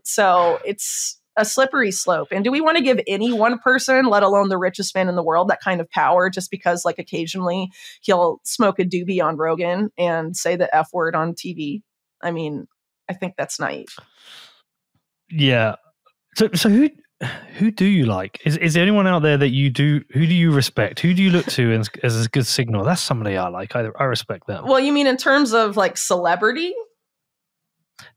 So it's a slippery slope. And do we want to give any one person, let alone the richest man in the world, that kind of power just because, like, occasionally he'll smoke a doobie on Rogan and say the F word on TV? I mean, I think that's naive. Yeah. So who do you like? Is there anyone out there that who do you respect? Who do you look to as a good signal? That's somebody I like. I respect them. Well, you mean in terms of like celebrity?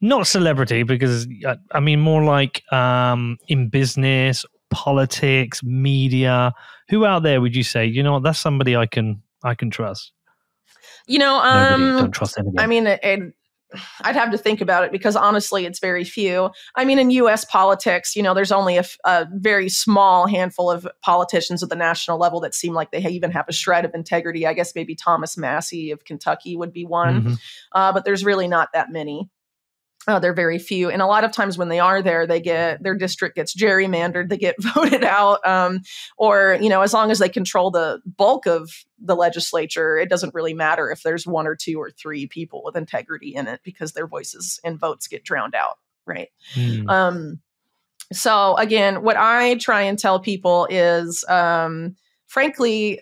Not celebrity, because I mean more like in business, politics, media. Who out there would you say, that's somebody I can trust? Nobody, don't trust anybody. I mean, I'd have to think about it, because honestly, it's very few. I mean, in U.S. politics, there's only a very small handful of politicians at the national level that seem like they even have a shred of integrity. I guess maybe Thomas Massey of Kentucky would be one, but there's really not that many. They're very few. And a lot of times when they are there, their district gets gerrymandered, they get voted out. Or, as long as they control the bulk of the legislature, it doesn't really matter if there's one or two or three people with integrity in it, because their voices and votes get drowned out. Right. So again, what I try and tell people is, frankly,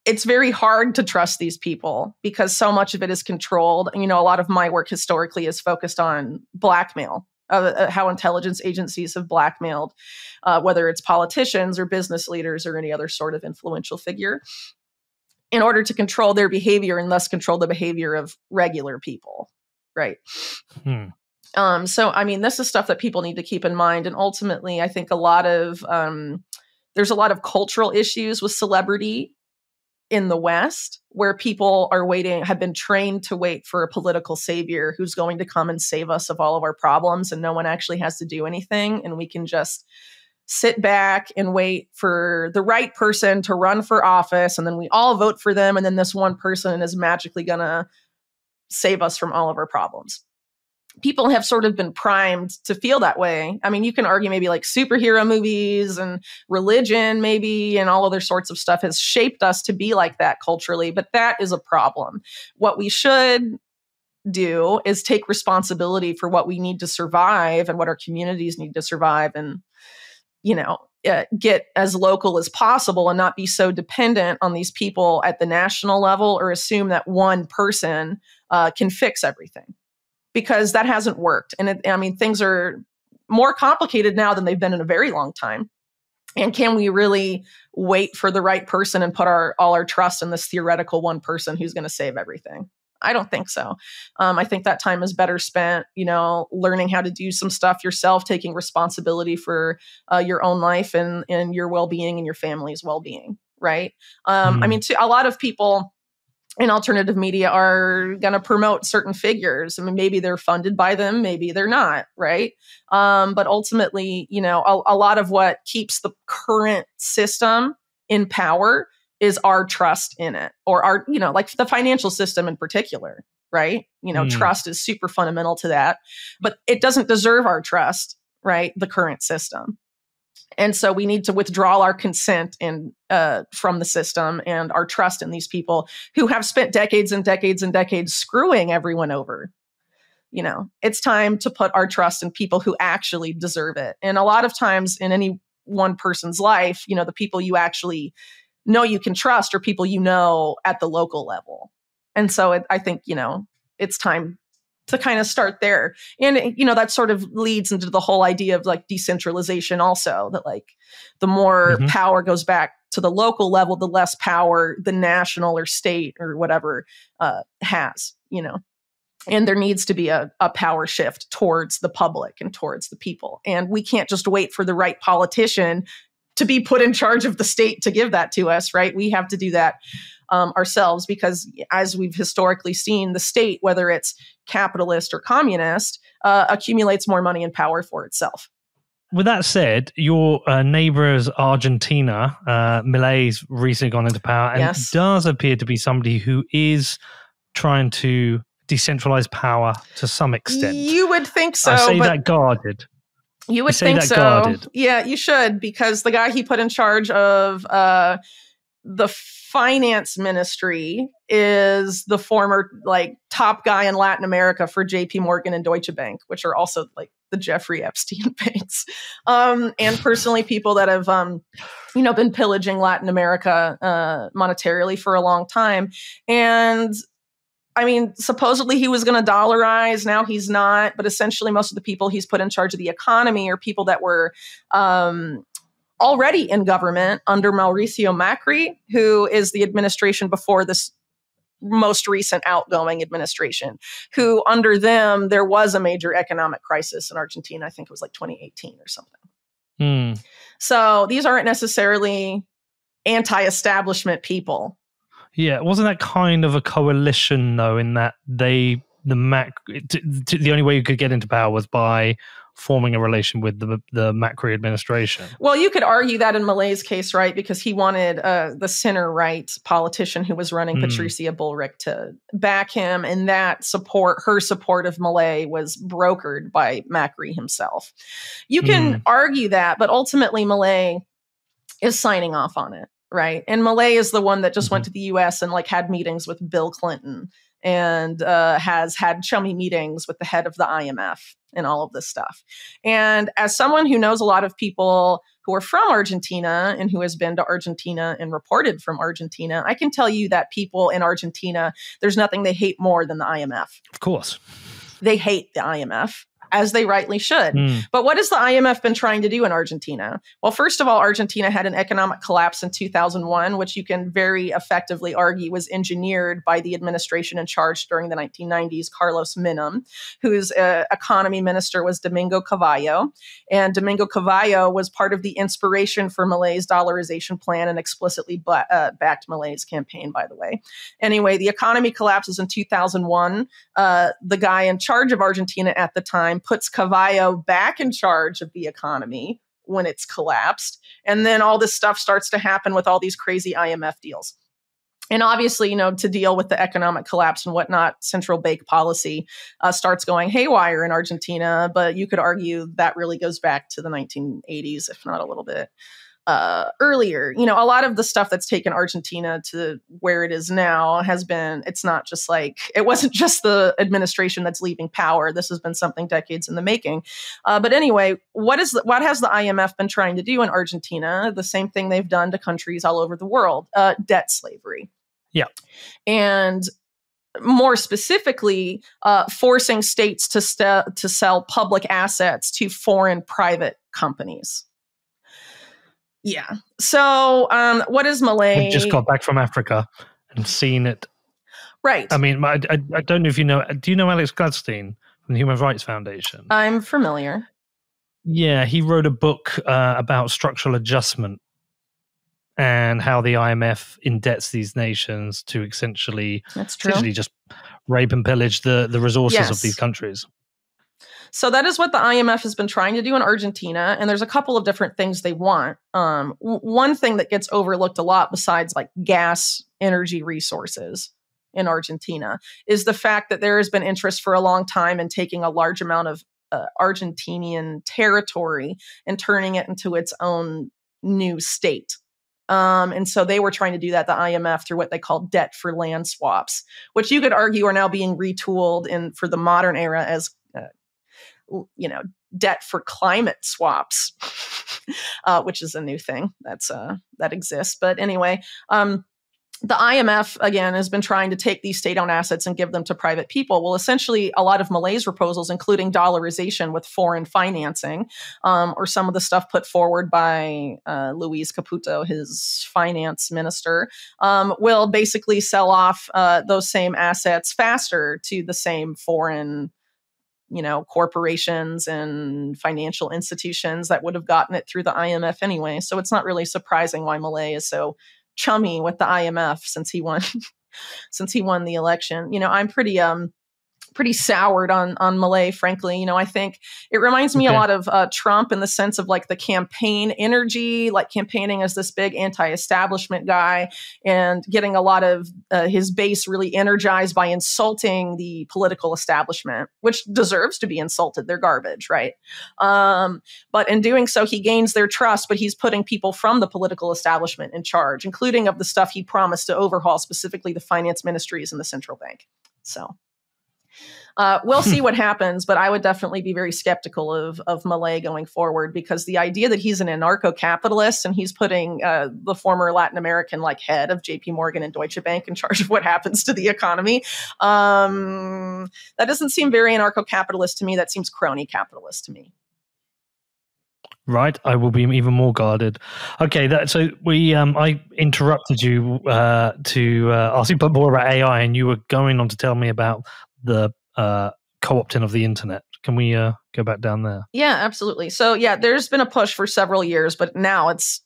it's very hard to trust these people because so much of it is controlled. A lot of my work historically is focused on blackmail, how intelligence agencies have blackmailed, whether it's politicians or business leaders or any other sort of influential figure, in order to control their behavior and thus control the behavior of regular people. Right. So, I mean, this is stuff that people need to keep in mind. And ultimately, I think there's a lot of cultural issues with celebrity in the West, where people have been trained to wait for a political savior who's going to come and save us of all of our problems, and no one actually has to do anything. And we can just sit back and wait for the right person to run for office, and then we all vote for them, and then this one person is magically going to save us from all of our problems. people have sort of been primed to feel that way. I mean, you can argue maybe like superhero movies and religion maybe and all other sorts of stuff has shaped us to be like that culturally, but that is a problem. What we should do is take responsibility for what we need to survive and what our communities need to survive, and, get as local as possible and not be so dependent on these people at the national level or assume that one person can fix everything, because that hasn't worked. And things are more complicated now than they've been in a very long time. And can we really wait for the right person and put all our trust in this theoretical one person who's going to save everything? I don't think so. I think that time is better spent, learning how to do some stuff yourself, taking responsibility for your own life and your well-being and your family's well-being, right? A lot of people in alternative media are going to promote certain figures. I mean, maybe they're funded by them, maybe they're not, right? But ultimately, a lot of what keeps the current system in power is our trust in it, or our, like the financial system in particular, right? Trust is super fundamental to that, but it doesn't deserve our trust, right? The current system. And so we need to withdraw our consent from the system and our trust in these people who have spent decades and decades and decades screwing everyone over. It's time to put our trust in people who actually deserve it. And a lot of times in any one person's life, the people you actually know you can trust are people at the local level. And so I think, it's time to kind of start there. And, that sort of leads into the whole idea of like decentralization also, that like the more power goes back to the local level, the less power the national or state or whatever has, And there needs to be a power shift towards the public and towards the people. And we can't just wait for the right politician to be put in charge of the state to give that to us, right? We have to do that ourselves, because as we've historically seen, the state, whether it's capitalist or communist, accumulates more money and power for itself. With that said, your neighbors, Argentina, Milei's recently gone into power and does appear to be somebody who is trying to decentralize power to some extent. You would think so. I say that guarded. You would think so. Guarded. Yeah, you should, because the guy he put in charge of the finance ministry is the former top guy in Latin America for JP Morgan and Deutsche Bank, which are also like the Jeffrey Epstein banks. And personally, people that have been pillaging Latin America monetarily for a long time. And supposedly he was going to dollarize. Now he's not. But essentially, most of the people he's put in charge of the economy are people that were already in government under Mauricio Macri, who is the administration before this most recent outgoing administration, who under them, there was a major economic crisis in Argentina. I think it was like 2018 or something. So these aren't necessarily anti-establishment people. Yeah, wasn't that kind of a coalition though, in that the only way you could get into power was by forming a relation with the Macri administration? Well, you could argue that in Milei's case, right? Because he wanted the center-right politician who was running, Patricia Bullrich, to back him, and that her support of Milei was brokered by Macri himself. You can argue that, but ultimately Milei is signing off on it. Right. And Milei is the one that just went to the US and had meetings with Bill Clinton and has had chummy meetings with the head of the IMF and all of this stuff. And as someone who knows a lot of people who are from Argentina and who has been to Argentina and reported from Argentina, I can tell you that people in Argentina, there's nothing they hate more than the IMF. Of course. They hate the IMF, as they rightly should. But what has the IMF been trying to do in Argentina? Well, first of all, Argentina had an economic collapse in 2001, which you can very effectively argue was engineered by the administration in charge during the 1990s, Carlos Menem, whose economy minister was Domingo Cavallo. And Domingo Cavallo was part of the inspiration for Milei's dollarization plan and explicitly backed Milei's campaign, by the way. Anyway, the economy collapses in 2001. The guy in charge of Argentina at the time puts Cavallo back in charge of the economy when it's collapsed. And then all this stuff starts to happen with all these crazy IMF deals. And obviously, to deal with the economic collapse and whatnot, central bank policy starts going haywire in Argentina. But you could argue that really goes back to the 1980s, if not a little bit earlier. A lot of the stuff that's taken Argentina to where it is now it wasn't just the administration that's leaving power. This has been something decades in the making. But anyway, what has the IMF been trying to do in Argentina? The same thing they've done to countries all over the world, debt slavery. Yeah. And more specifically, forcing states to sell public assets to foreign private companies. Yeah. So what is Milei? We just got back from Africa and seen it. Right. I mean, I don't know if you know. Do you know Alex Gladstein from the Human Rights Foundation? I'm familiar. Yeah, he wrote a book about structural adjustment and how the IMF indebts these nations to essentially just rape and pillage the resources of these countries. So that is what the IMF has been trying to do in Argentina. And there's a couple of different things they want. One thing that gets overlooked a lot, besides like gas, energy resources in Argentina, is the fact that there has been interest for a long time in taking a large amount of Argentinian territory and turning it into its own new state. And so they were trying to do that, the IMF, through what they call debt for land swaps, which you could argue are now being retooled for the modern era as debt for climate swaps, which is a new thing that exists. But anyway, the IMF, again, has been trying to take these state-owned assets and give them to private people. Well, essentially, a lot of Milei's proposals, including dollarization with foreign financing, or some of the stuff put forward by Luis Caputo, his finance minister, will basically sell off those same assets faster to the same foreign corporations and financial institutions that would have gotten it through the IMF anyway. So it's not really surprising why Milei is so chummy with the IMF since he won the election. I'm pretty soured on Milei, frankly. I think it reminds me a lot of Trump in the sense of like the campaign energy, like campaigning as this big anti-establishment guy and getting a lot of his base really energized by insulting the political establishment, which deserves to be insulted. They're garbage, right? But in doing so, he gains their trust, but he's putting people from the political establishment in charge, including of the stuff he promised to overhaul, specifically the finance ministries and the central bank. So we'll see what happens, but I would definitely be very skeptical of Milei going forward, because the idea that he's an anarcho-capitalist and he's putting the former Latin American head of JP Morgan and Deutsche Bank in charge of what happens to the economy, that doesn't seem very anarcho-capitalist to me. That seems crony-capitalist to me. Right, I will be even more guarded. Okay, so I interrupted you to ask you more about AI, and you were going on to tell me about the co-opting of the internet. Can we go back down there? Yeah, absolutely. So there's been a push for several years, but now it's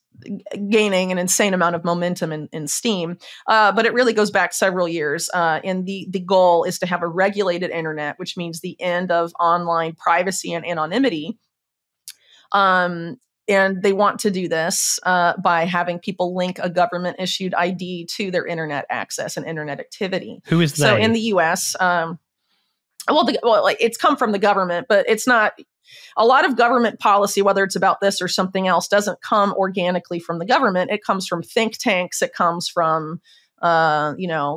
gaining an insane amount of momentum in steam. But it really goes back several years. And the goal is to have a regulated internet, which means the end of online privacy and anonymity. And they want to do this by having people link a government-issued ID to their internet access and internet activity. Who is they? So in the U.S., it's come from the government, but it's not. A lot of government policy, whether it's about this or something else, doesn't come organically from the government. It comes from think tanks. It comes from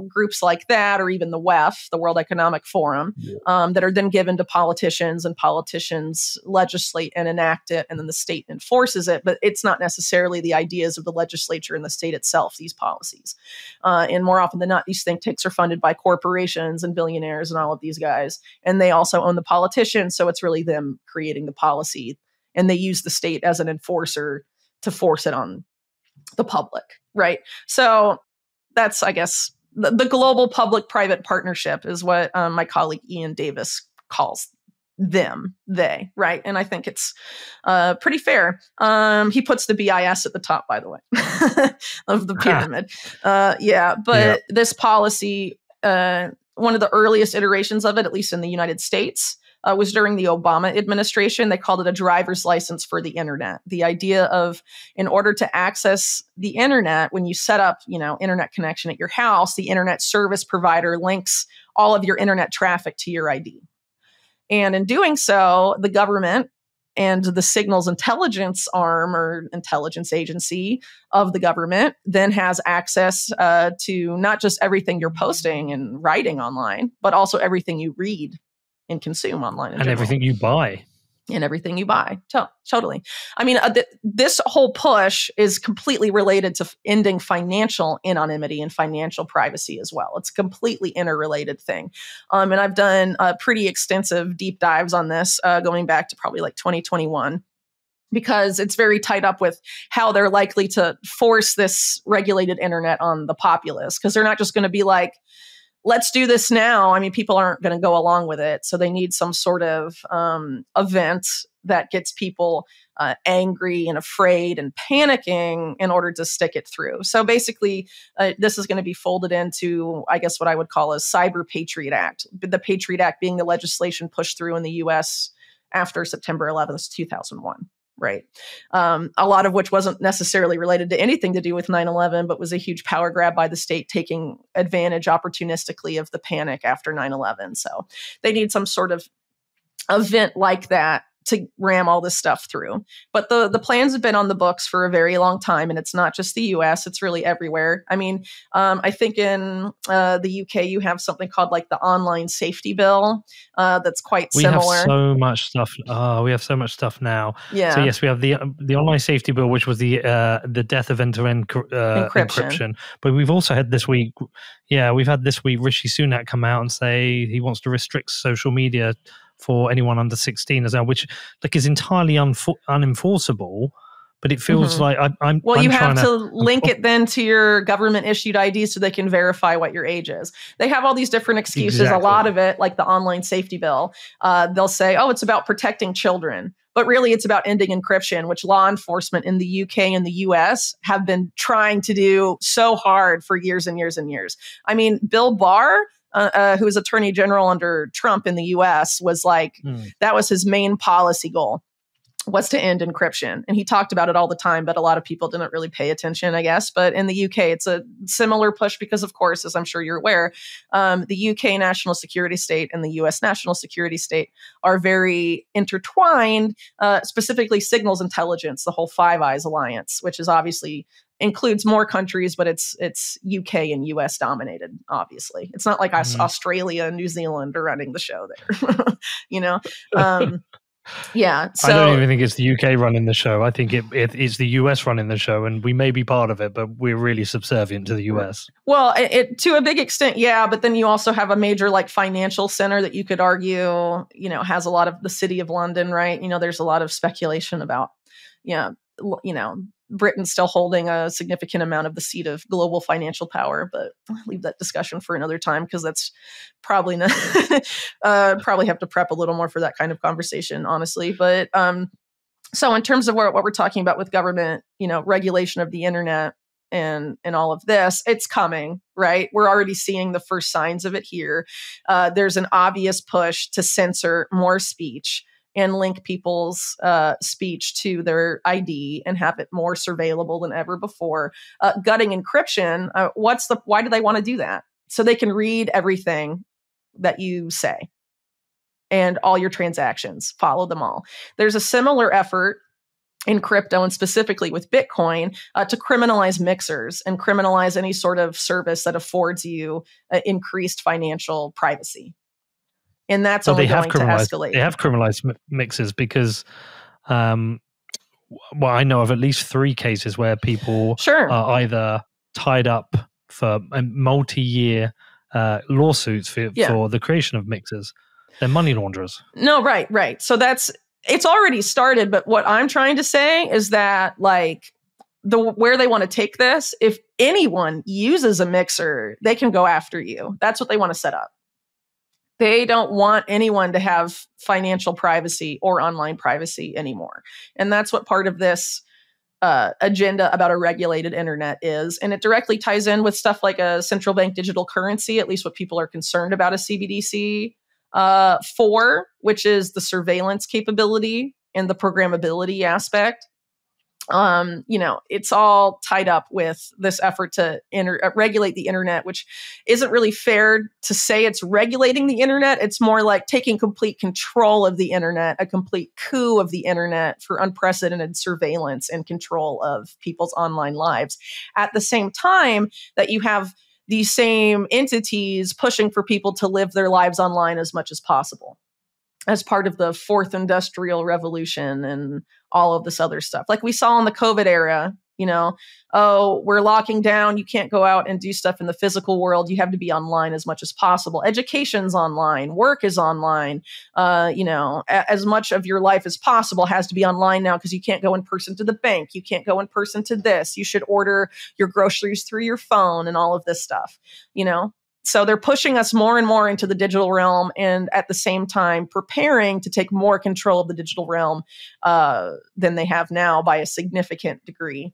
groups like that, or even the WEF, the World Economic Forum, that are then given to politicians, and politicians legislate and enact it, and then the state enforces it. But it's not necessarily the ideas of the legislature and the state itself, these policies. And more often than not, these think tanks are funded by corporations and billionaires and all of these guys. And they also own the politicians. So it's really them creating the policy. And they use the state as an enforcer to force it on the public, right? So that's, I guess, the global public-private partnership is what my colleague Ian Davis calls they, right? And I think it's pretty fair. He puts the BIS at the top, by the way, of the pyramid. This policy, one of the earliest iterations of it, at least in the United States, was during the Obama administration. They called it a driver's license for the internet. The idea of, in order to access the internet, when you set up, internet connection at your house, the internet service provider links all of your internet traffic to your ID. And in doing so, the government and the signals intelligence arm or intelligence agency of the government then has access to not just everything you're posting and writing online, but also everything you read and consume online. And everything you buy. And everything you buy. Totally. I mean, this whole push is completely related to ending financial anonymity and financial privacy as well. It's a completely interrelated thing. And I've done pretty extensive deep dives on this going back to probably like 2021. Because it's very tied up with how they're likely to force this regulated internet on the populace. Because they're not just going to be like, let's do this now. I mean, people aren't going to go along with it. So they need some sort of event that gets people angry and afraid and panicking in order to stick it through. So basically, this is going to be folded into, I guess, what I would call a Cyber Patriot Act. The Patriot Act being the legislation pushed through in the U.S. after September 11th, 2001. Right. A lot of which wasn't necessarily related to anything to do with 9/11, but was a huge power grab by the state taking advantage opportunistically of the panic after 9/11. So they need some sort of event like that to ram all this stuff through. But the plans have been on the books for a very long time, and it's not just the US, it's really everywhere. I mean, I think in the UK, you have something called like the Online Safety Bill that's quite similar. We have so much stuff. We have so much stuff now. Yeah. So yes, we have the Online Safety Bill, which was the death of end-to-end encryption. But we've also had this week, Rishi Sunak come out and say he wants to restrict social media for anyone under 16 as well, which is entirely unenforceable. But it feels like I'm. Well, I'm you have to link it then to your government issued ID so they can verify what your age is. They have all these different excuses. Exactly. A lot of it, like the Online Safety Bill, they'll say, "Oh, it's about protecting children," but really, it's about ending encryption, which law enforcement in the UK and the US have been trying to do so hard for years and years and years. I mean, Bill Barr, who was Attorney General under Trump in the US, was like, that was his main policy goal, was to end encryption. And he talked about it all the time, but a lot of people didn't really pay attention, I guess. But in the UK, it's a similar push because, of course, as I'm sure you're aware, the UK national security state and the US national security state are very intertwined, specifically signals intelligence, the whole Five Eyes alliance, which is obviously includes more countries, but it's UK and US dominated, obviously. It's not like Australia and New Zealand are running the show there, Yeah. So, I don't even think it's the UK running the show. I think it's the US running the show, and we may be part of it, but we're really subservient to the US. Well, it to a big extent, yeah. But then you also have a major financial center that you could argue, has a lot of the City of London, right? There's a lot of speculation about, Britain still holding a significant amount of the seat of global financial power, but I'll leave that discussion for another time because that's probably not probably have to prep a little more for that kind of conversation, honestly. But so in terms of what we're talking about with government, regulation of the internet and all of this, it's coming, right? We're already seeing the first signs of it here. There's an obvious push to censor more speech and link people's speech to their ID and have it more surveillable than ever before. Gutting encryption, why do they want to do that? So they can read everything that you say and all your transactions, follow them all. There's a similar effort in crypto and specifically with Bitcoin to criminalize mixers and criminalize any sort of service that affords you increased financial privacy. And that's only going to escalate. They have criminalized mixers because, I know of at least 3 cases where people are either tied up for multi-year lawsuits for the creation of mixers. They're money launderers. No, right. So it's already started. But what I'm trying to say is that where they want to take this, if anyone uses a mixer, they can go after you. That's what they want to set up. They don't want anyone to have financial privacy or online privacy anymore. And that's what part of this agenda about a regulated internet is. And it directly ties in with stuff like a central bank digital currency, at least what people are concerned about a CBDC. 4, which is the surveillance capability and the programmability aspect. It's all tied up with this effort to regulate the internet, which isn't really fair to say it's regulating the internet. It's more like taking complete control of the internet, a complete coup of the internet for unprecedented surveillance and control of people's online lives. At the same time that you have these same entities pushing for people to live their lives online as much as possible, as part of the fourth industrial revolution and all of this other stuff. Like we saw in the COVID era, we're locking down. You can't go out and do stuff in the physical world. You have to be online as much as possible. Education's online. Work is online. As much of your life as possible has to be online now because you can't go in person to the bank. You can't go in person to this. You should order your groceries through your phone and all of this stuff, So they're pushing us more and more into the digital realm, and at the same time preparing to take more control of the digital realm than they have now by a significant degree.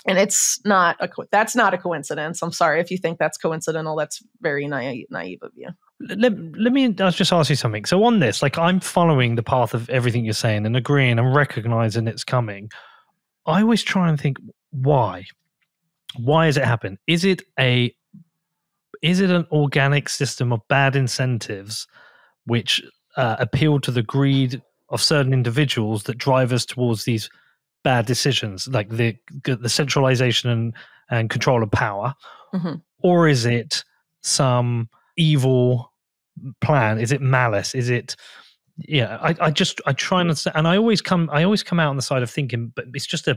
And that's not a coincidence. I'm sorry if you think that's coincidental. That's very naive of you. Let me just ask you something. So on this, I'm following the path of everything you're saying and agreeing and recognizing it's coming. I always try and think, why? Why has it happened? Is it an organic system of bad incentives which appeal to the greed of certain individuals that drive us towards these bad decisions, like the centralization and control of power? Mm-hmm. Or is it some evil plan? Is it malice? Is it, I try and understand, and I always come out on the side of thinking, but it's just a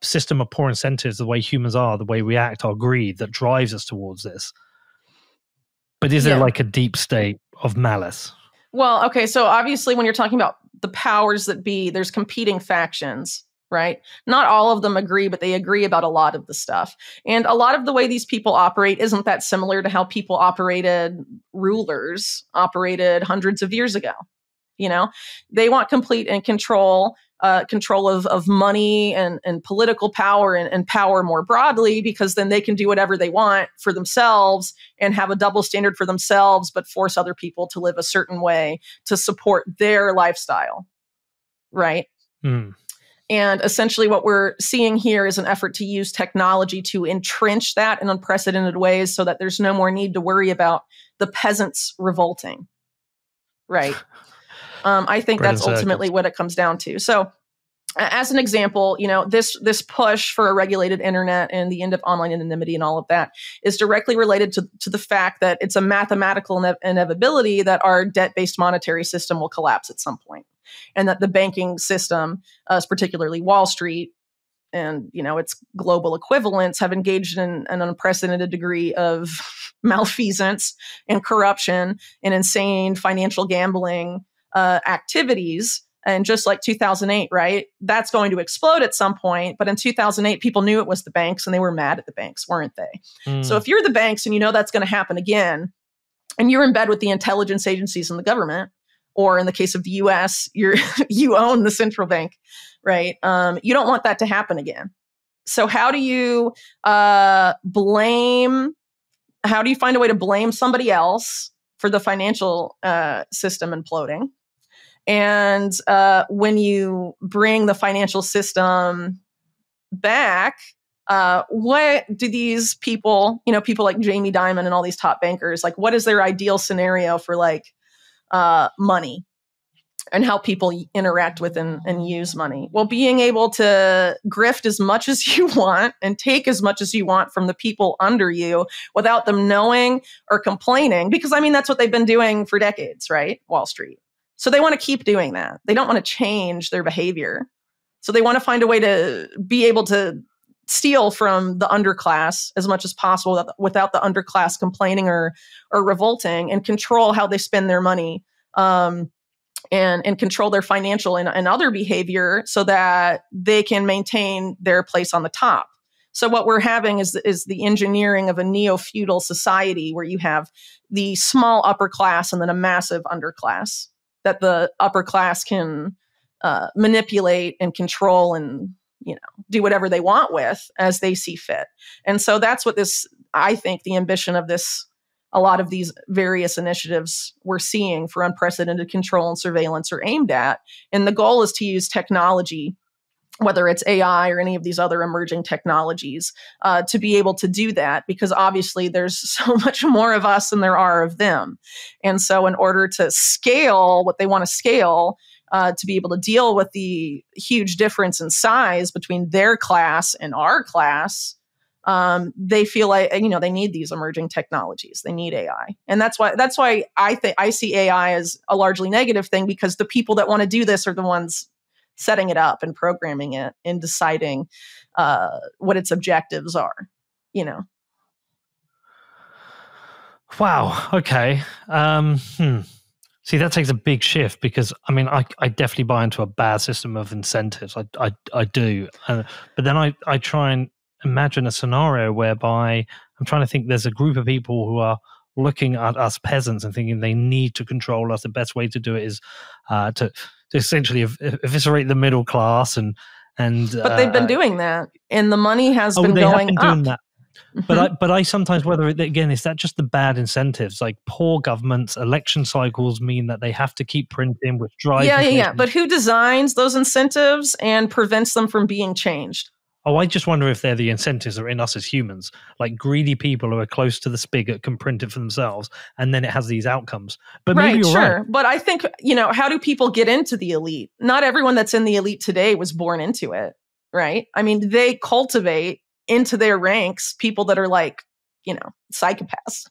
system of poor incentives, the way humans are, the way we act, our greed that drives us towards this. But is there a deep state of malice? Well, okay. So obviously when you're talking about the powers that be, there's competing factions, right? Not all of them agree, but they agree about a lot of the stuff. And a lot of the way these people operate isn't that similar to how rulers operated hundreds of years ago. They want complete and control of money and political power and power more broadly, because then they can do whatever they want for themselves and have a double standard for themselves, but force other people to live a certain way to support their lifestyle. Right. Mm. And essentially what we're seeing here is an effort to use technology to entrench that in unprecedented ways so that there's no more need to worry about the peasants revolting. Right. I think that's ultimately what it comes down to. So as an example, this push for a regulated internet and the end of online anonymity and all of that is directly related to the fact that it's a mathematical inevitability that our debt-based monetary system will collapse at some point, and that the banking system, particularly Wall Street and its global equivalents, have engaged in an unprecedented degree of malfeasance and corruption and insane financial gambling activities. And just like 2008, right? That's going to explode at some point. But in 2008, people knew it was the banks and they were mad at the banks, weren't they? Mm. So if you're the banks and that's going to happen again, and you're in bed with the intelligence agencies and the government, or in the case of the US, you own the central bank, right? You don't want that to happen again. So how do you find a way to blame somebody else for the financial system imploding? And when you bring the financial system back, what do these people, people like Jamie Dimon and all these top bankers, what is their ideal scenario for money and how people interact with and use money? Well, being able to grift as much as you want and take as much as you want from the people under you without them knowing or complaining, because that's what they've been doing for decades, right? Wall Street. So they want to keep doing that. They don't want to change their behavior. So they want to find a way to be able to steal from the underclass as much as possible without the underclass complaining or revolting, and control how they spend their money and control their financial and other behavior so that they can maintain their place on the top. So what we're having is the engineering of a neo-feudal society where you have the small upper class and then a massive underclass that the upper class can manipulate and control and do whatever they want with as they see fit. And so that's what I think the ambition of this a lot of these various initiatives we're seeing for unprecedented control and surveillance are aimed at. And the goal is to use technology, whether it's AI or any of these other emerging technologies, to be able to do that, because obviously there's so much more of us than there are of them. And so in order to scale what they want to scale, to be able to deal with the huge difference in size between their class and our class, they feel like, they need these emerging technologies. They need AI. And that's why I see AI as a largely negative thing, because the people that want to do this are the ones setting it up and programming it and deciding what its objectives are, Wow. Okay. See, that takes a big shift, because I definitely buy into a bad system of incentives. I do. But then I try and imagine a scenario whereby I'm trying to think there's a group of people who are looking at us peasants and thinking they need to control us. The best way to do it is to essentially eviscerate the middle class but they've been doing that, and the money has been they going have been up. doing that. But I sometimes whether again, is that just the bad incentives? Like poor governments, election cycles mean that they have to keep printing, which drives yeah. But who designs those incentives and prevents them from being changed? Oh, I just wonder if they're the incentives are in us as humans. Like greedy people who are close to the spigot can print it for themselves, and then it has these outcomes. But maybe you're right. But I think, how do people get into the elite? Not everyone that's in the elite today was born into it, right? I mean, they cultivate into their ranks people that are like, psychopaths,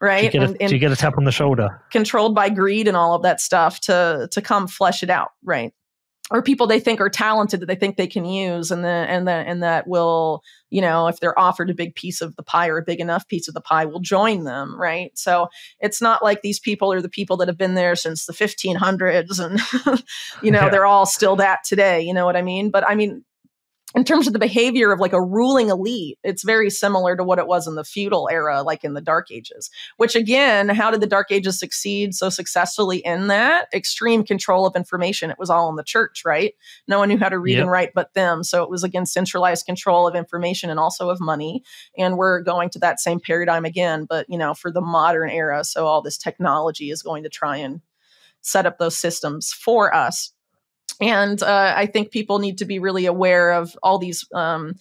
right? So you get a tap on the shoulder. Controlled by greed and all of that stuff to come flesh it out, right? Or people they think are talented that they think they can use, and that will, if they're offered a big piece of the pie or a big enough piece of the pie, will join them, right? So it's not like these people are the people that have been there since the 1500s, and they're all still that today. You know what I mean? But I mean, in terms of the behavior of like a ruling elite, it's very similar to what it was in the feudal era, like in the Dark Ages, which again, how did the Dark Ages succeed so successfully in that? Extreme control of information. It was all in the church, right? No one knew how to read and write but them. So it was again, centralized control of information and also of money. And we're going to that same paradigm again, but for the modern era. So all this technology is going to try and set up those systems for us. And I think people need to be really aware of all these, in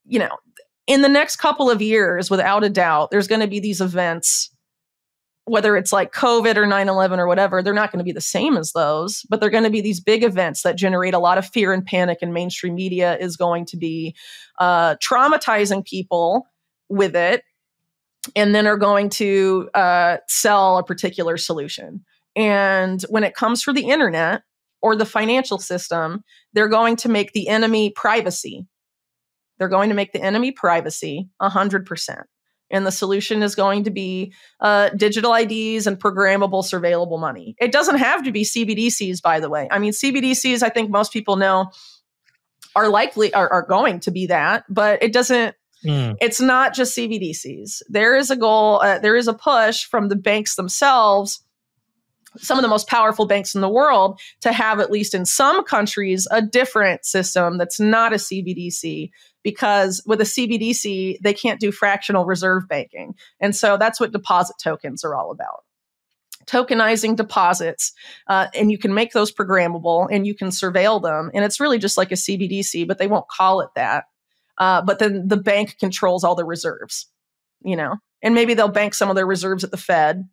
the next couple of years, without a doubt, there's going to be these events, whether it's like COVID or 9/11 or whatever, they're not going to be the same as those, but they're going to be these big events that generate a lot of fear and panic, and mainstream media is going to be traumatizing people with it, and then are going to sell a particular solution. And when it comes for the internet, or the financial system, they're going to make the enemy privacy. They're going to make the enemy privacy 100%. And the solution is going to be digital IDs and programmable, surveillable money. It doesn't have to be CBDCs, by the way. I mean, CBDCs, I think most people know, are going to be that, but it doesn't. It's not just CBDCs. There is a goal. There is a push from the banks themselves, some of the most powerful banks in the world, to have, at least in some countries, a different system that's not a CBDC, because with a CBDC, they can't do fractional reserve banking. And so that's what deposit tokens are all about. Tokenizing deposits, and you can make those programmable and you can surveil them. And it's really just like a CBDC, but they won't call it that. But then the bank controls all the reserves, and maybe they'll bank some of their reserves at the Fed,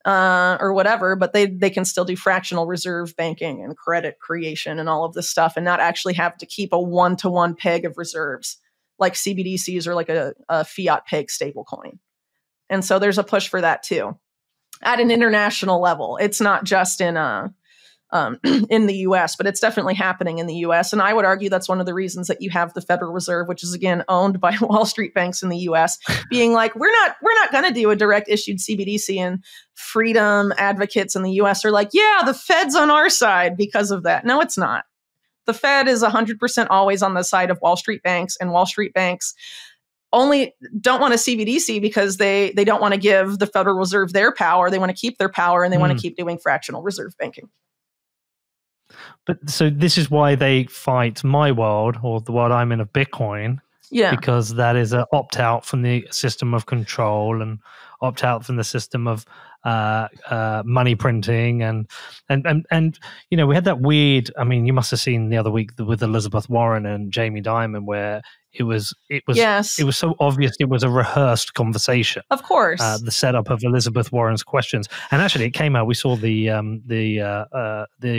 or whatever, but they can still do fractional reserve banking and credit creation and all of this stuff, and not actually have to keep a one-to-one peg of reserves like CBDCs or like a fiat peg stablecoin. And so there's a push for that too, at an international level. It's not just in the U.S., but it's definitely happening in the U.S. And I would argue that's one of the reasons that you have the Federal Reserve, which is again owned by Wall Street banks in the U.S., being like, we're not going to do a direct issued CBDC, and freedom advocates in the U.S. are like, yeah, the Fed's on our side because of that. No, it's not. The Fed is 100% always on the side of Wall Street banks, and Wall Street banks only don't want a CBDC because they don't want to give the Federal Reserve their power. They want to keep their power, and they want to keep doing fractional reserve banking. But so this is why they fight my world, or the world I'm in, of Bitcoin, Yeah. because that is an opt out from the system of control and opt out from the system of money printing and you know, we had that weird. I mean, you must have seen the other week with Elizabeth Warren and Jamie Dimon, where it was Yes. it was so obvious it was a rehearsed conversation. Of course. The setup of Elizabeth Warren's questions, and actually it came out. We saw the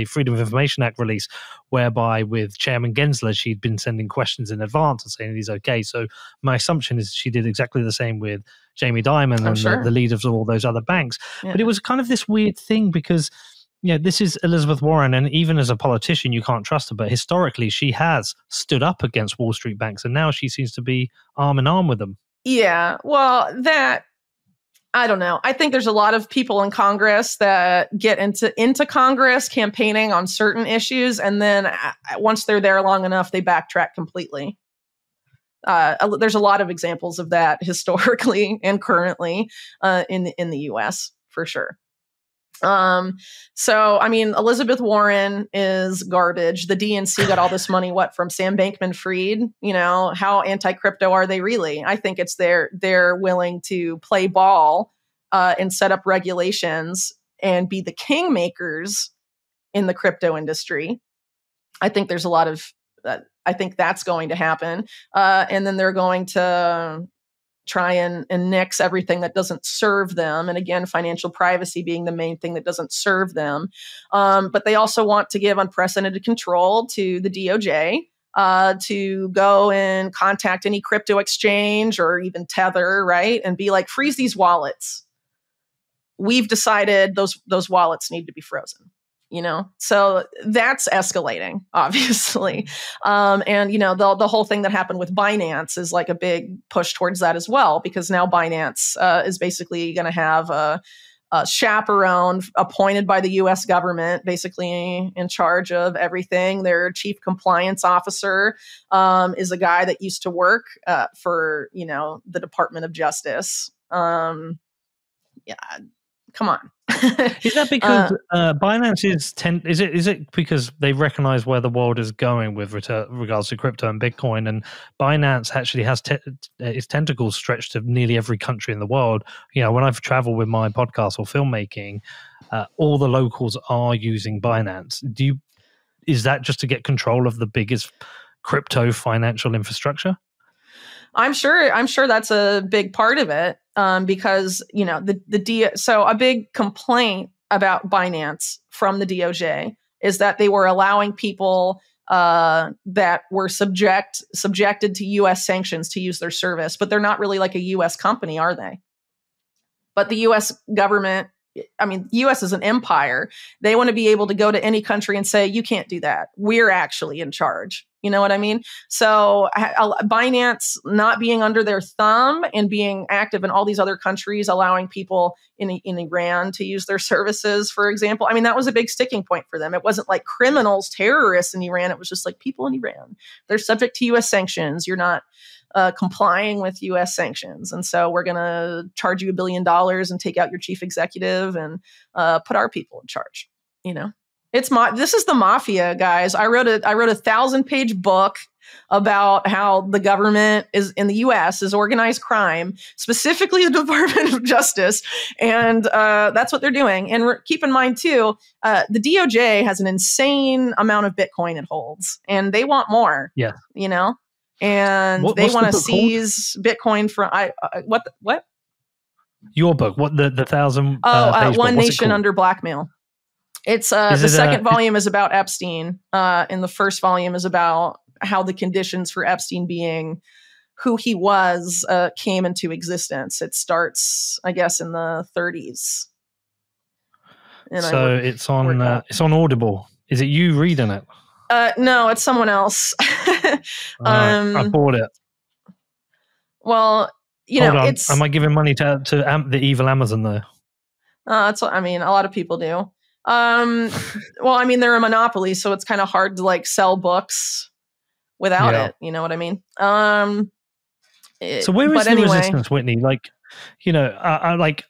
Freedom of Information Act release, whereby with Chairman Gensler, she'd been sending questions in advance and saying he's okay. So my assumption is she did exactly the same with Jamie Dimon and the leaders of all those other banks. Yeah. But it was kind of this weird thing because, you know, this is Elizabeth Warren, and even as a politician, you can't trust her. But historically, she has stood up against Wall Street banks, and now she seems to be arm in arm with them. Yeah, well, I don't know. I think there's a lot of people in Congress that get into Congress campaigning on certain issues, and then once they're there long enough, they backtrack completely. There's a lot of examples of that historically and currently in the U.S. for sure. So, I mean, Elizabeth Warren is garbage. The DNC got all this money, from Sam Bankman-Fried? You know, how anti-crypto are they really? I think it's they're willing to play ball and set up regulations and be the kingmakers in the crypto industry. I think there's a lot of, I think that's going to happen. And then they're going to try and nix everything that doesn't serve them. And again, financial privacy being the main thing that doesn't serve them. But they also want to give unprecedented control to the DOJ to go and contact any crypto exchange or even Tether, right? And be like, freeze these wallets. We've decided those wallets need to be frozen. You know, so that's escalating, obviously. And, you know, the whole thing that happened with Binance is like a big push towards that as well, because now Binance is basically going to have a chaperone appointed by the U.S. government, basically in charge of everything. Their chief compliance officer is a guy that used to work for, you know, the Department of Justice. Yeah. Come on. Is that because Binance is it because they recognize where the world is going with regards to crypto and Bitcoin, and Binance actually has its tentacles stretched to nearly every country in the world? You know, when I've traveled with my podcast or filmmaking, all the locals are using Binance. Is that just to get control of the biggest crypto financial infrastructure? I'm sure that's a big part of it, because, you know, so a big complaint about Binance from the DOJ is that they were allowing people that were subjected to U.S. sanctions to use their service, but they're not really like a U.S. company, are they? But the U.S. government, I mean, U.S. is an empire. They want to be able to go to any country and say, you can't do that. We're actually in charge. You know what I mean? So Binance not being under their thumb and being active in all these other countries, allowing people in Iran to use their services, for example. I mean, that was a big sticking point for them. It wasn't like criminals, terrorists in Iran. It was just like people in Iran. They're subject to U.S. sanctions. You're not complying with U.S. sanctions. And so we're going to charge you $1 billion and take out your chief executive and put our people in charge, you know? This is the mafia, guys. I wrote a 1,000-page book about how the government is in the U.S. is organized crime, specifically the Department of Justice, and that's what they're doing. And keep in mind too, the DOJ has an insane amount of Bitcoin it holds, and they want more. Yeah, you know, and they want to seize Bitcoin from what? Your book? What the 1,000? One Nation Under Blackmail. It's the second volume is about Epstein, and the first volume is about how the conditions for Epstein being who he was came into existence. It starts, I guess, in the 30s. And so it's on Audible. Is it you reading it? No, it's someone else. I bought it. Well, you know, it's. Am I giving money to the evil Amazon though? I mean, a lot of people do. Well, I mean, they're a monopoly, so it's kind of hard to like sell books without it. You know what I mean? So where is the resistance, Whitney? Like, you know, I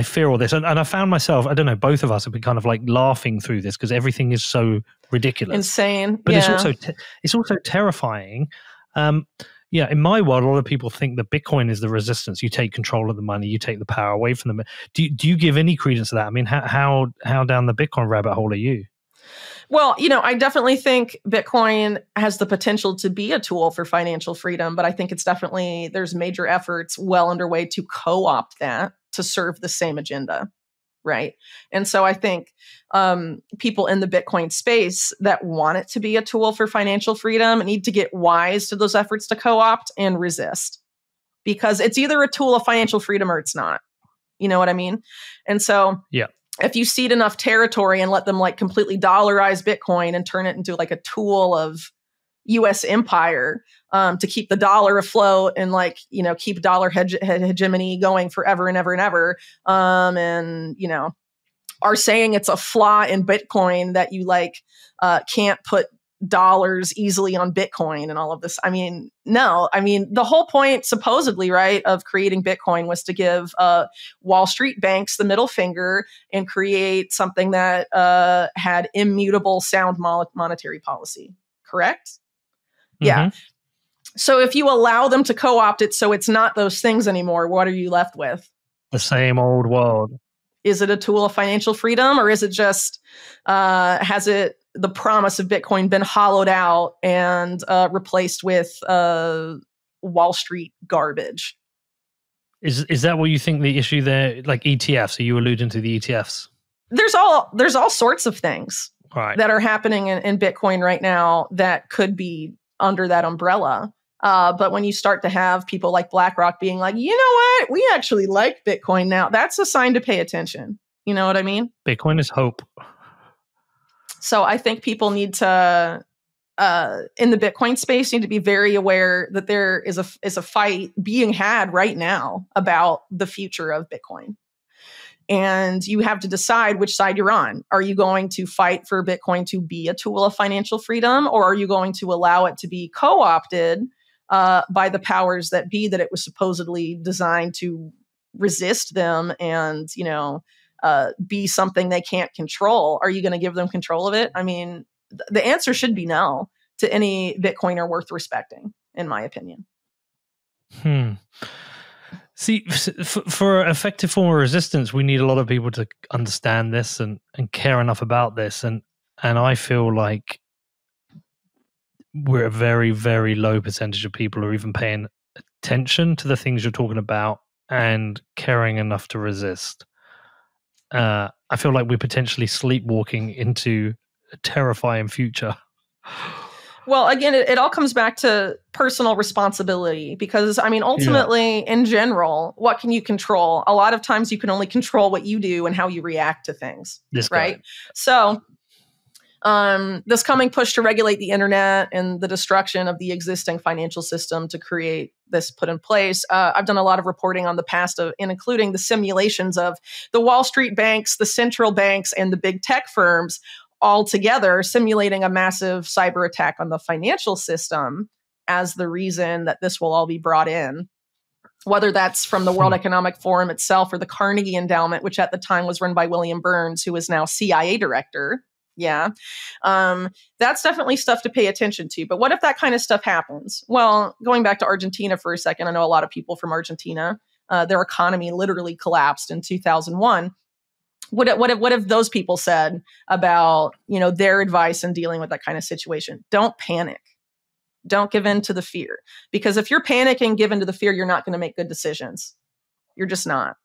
fear all this, and I found myself, I don't know, both of us have been kind of like laughing through this because everything is so ridiculous, insane. But it's also terrifying. Yeah, in my world, a lot of people think that Bitcoin is the resistance. You take control of the money, you take the power away from them. Do you give any credence to that? I mean, how down the Bitcoin rabbit hole are you? Well, I definitely think Bitcoin has the potential to be a tool for financial freedom, but I think there's major efforts well underway to co-opt that to serve the same agenda. Right. And so I think people in the Bitcoin space that want it to be a tool for financial freedom need to get wise to those efforts to co-opt and resist, because it's either a tool of financial freedom or it's not. You know what I mean? And so yeah, if you cede enough territory and let them like completely dollarize Bitcoin and turn it into like a tool of U.S. empire to keep the dollar afloat and keep dollar hegemony going forever and ever and ever, and are saying it's a flaw in Bitcoin that you can't put dollars easily on Bitcoin and all of this. I mean, no. I mean, the whole point, supposedly, right, of creating Bitcoin was to give Wall Street banks the middle finger and create something that had immutable, sound monetary policy. Correct? Mm-hmm. Yeah. So if you allow them to co-opt it so it's not those things anymore, what are you left with? The same old world. Is it a tool of financial freedom, or is it just, has the promise of Bitcoin been hollowed out and replaced with Wall Street garbage? Is that what you think the issue there, like ETFs? Are you alluding to the ETFs? There's all sorts of things that are happening in Bitcoin right now that could be under that umbrella. But when you start to have people like BlackRock being like, you know what, we actually like Bitcoin now, that's a sign to pay attention. You know what I mean? Bitcoin is hope. So I think people need to, in the Bitcoin space, need to be very aware that there is a fight being had right now about the future of Bitcoin. And you have to decide which side you're on. Are you going to fight for Bitcoin to be a tool of financial freedom, or are you going to allow it to be co-opted by the powers that be that it was supposedly designed to resist them and, be something they can't control? Are you going to give them control of it? I mean, the answer should be no to any Bitcoiner worth respecting, in my opinion. See, for an effective form of resistance, we need a lot of people to understand this and care enough about this. And I feel like we're a very, very low percentage of people who are even paying attention to the things you're talking about and caring enough to resist. I feel like we're potentially sleepwalking into a terrifying future. Well, again, it all comes back to personal responsibility, because, I mean, ultimately, in general, what can you control? A lot of times you can only control what you do and how you react to things, right? So this coming push to regulate the internet and the destruction of the existing financial system to create this put in place. I've done a lot of reporting on the past including the simulations of the Wall Street banks, the central banks, and the big tech firms all together simulating a massive cyber attack on the financial system as the reason that this will all be brought in, whether that's from the World Economic Forum itself or the Carnegie Endowment, which at the time was run by William Burns, who is now CIA director. Yeah. That's definitely stuff to pay attention to. But what if that kind of stuff happens? Well, going back to Argentina for a second, I know a lot of people from Argentina, their economy literally collapsed in 2001. What have those people said about, their advice in dealing with that kind of situation? Don't panic. Don't give in to the fear. Because if you're panicking, give in to the fear, you're not going to make good decisions. You're just not.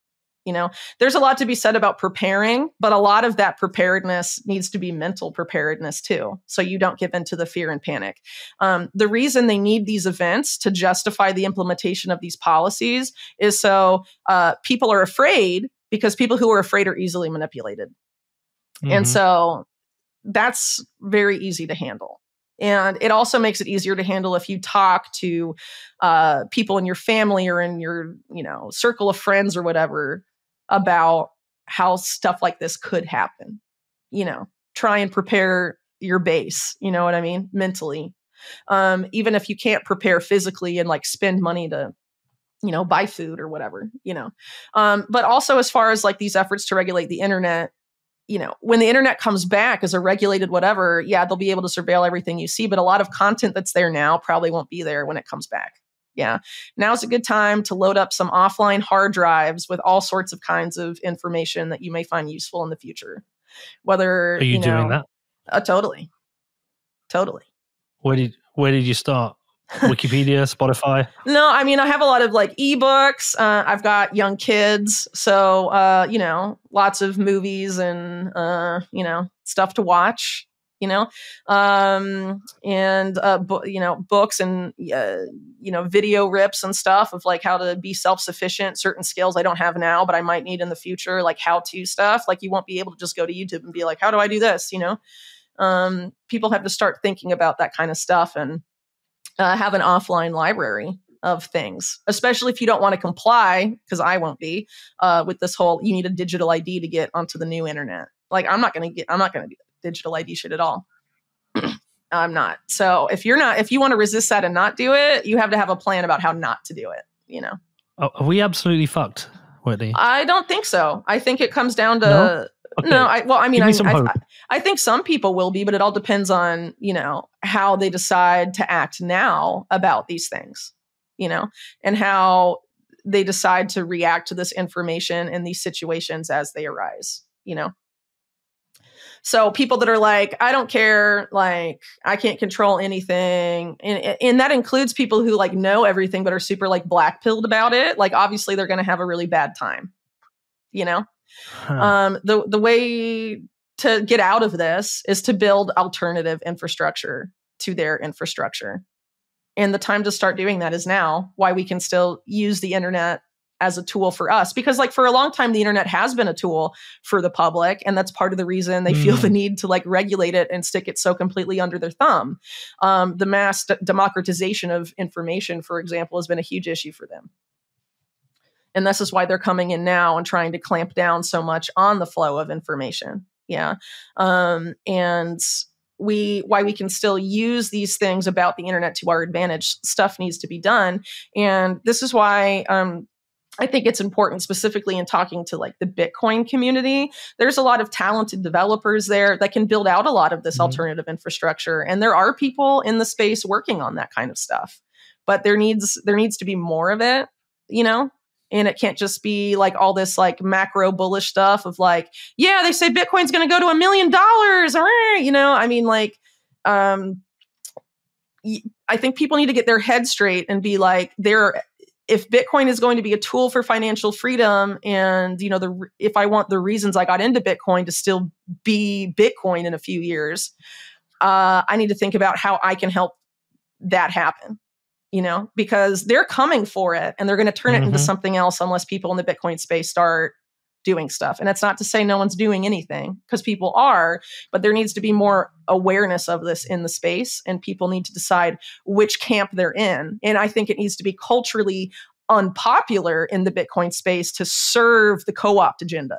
There's a lot to be said about preparing, but a lot of that preparedness needs to be mental preparedness too. So you don't give in to the fear and panic. The reason they need these events to justify the implementation of these policies is so people are afraid, because people who are afraid are easily manipulated. Mm-hmm. And so that's very easy to handle. And it also makes it easier to handle if you talk to people in your family or in your, circle of friends or whatever about how stuff like this could happen. Try and prepare your base, you know what I mean? Mentally. Even if you can't prepare physically and spend money to, buy food or whatever, but also as far as these efforts to regulate the internet, when the internet comes back as a regulated whatever, yeah, they'll be able to surveil everything you see. But a lot of content that's there now probably won't be there when it comes back. Yeah. Now's a good time to load up some offline hard drives with all sorts of kinds of information that you may find useful in the future. Whether Are you doing that? Totally. Where did you start? Wikipedia, Spotify? No, I mean, I have a lot of like ebooks. I've got young kids, so lots of movies and stuff to watch. Books and video rips and stuff of like how to be self-sufficient, certain skills I don't have now, but I might need in the future, like how-to stuff. Like you won't be able to just go to YouTube and be like, how do I do this? People have to start thinking about that kind of stuff and have an offline library of things, especially if you don't want to comply, because I won't be, with this whole, you need a digital ID to get onto the new internet. Like, I'm not going to do digital ID shit at all. I'm not. So if you want to resist that and not do it, you have to have a plan about how not to do it, Are we absolutely fucked, Whitney? I don't think so. I think it comes down to, no? Okay. I think some people will be, but it all depends on, how they decide to act now about these things, and how they decide to react to this information and these situations as they arise, So people that are like, I don't care, like, I can't control anything. And that includes people who like know everything, but are super like black-pilled about it. Like, obviously they're going to have a really bad time, The way to get out of this is to build alternative infrastructure to their infrastructure. And the time to start doing that is now. Why we can still use the internet as a tool for us, because like for a long time, the internet has been a tool for the public. And that's part of the reason they feel the need to like regulate it and stick it so completely under their thumb. The mass democratization of information, for example, has been a huge issue for them. And this is why they're coming in now and trying to clamp down so much on the flow of information. Yeah. And why we can still use these things about the internet to our advantage. Stuff needs to be done. And this is why, I think it's important, specifically in talking to like the Bitcoin community. There's a lot of talented developers there that can build out a lot of this alternative infrastructure. And there are people in the space working on that kind of stuff, but there needs to be more of it, and it can't just be like all this like macro bullish stuff of like, yeah, they say Bitcoin's going to go to $1 million. I mean, like, I think people need to get their head straight and be like, if Bitcoin is going to be a tool for financial freedom, and if I want the reasons I got into Bitcoin to still be Bitcoin in a few years, I need to think about how I can help that happen. Because they're coming for it and they're going to turn it into something else unless people in the Bitcoin space start doing stuff. And it's not to say no one's doing anything, because people are, but there needs to be more awareness of this in the space, and people need to decide which camp they're in. And I think it needs to be culturally unpopular in the Bitcoin space to serve the co-opt agenda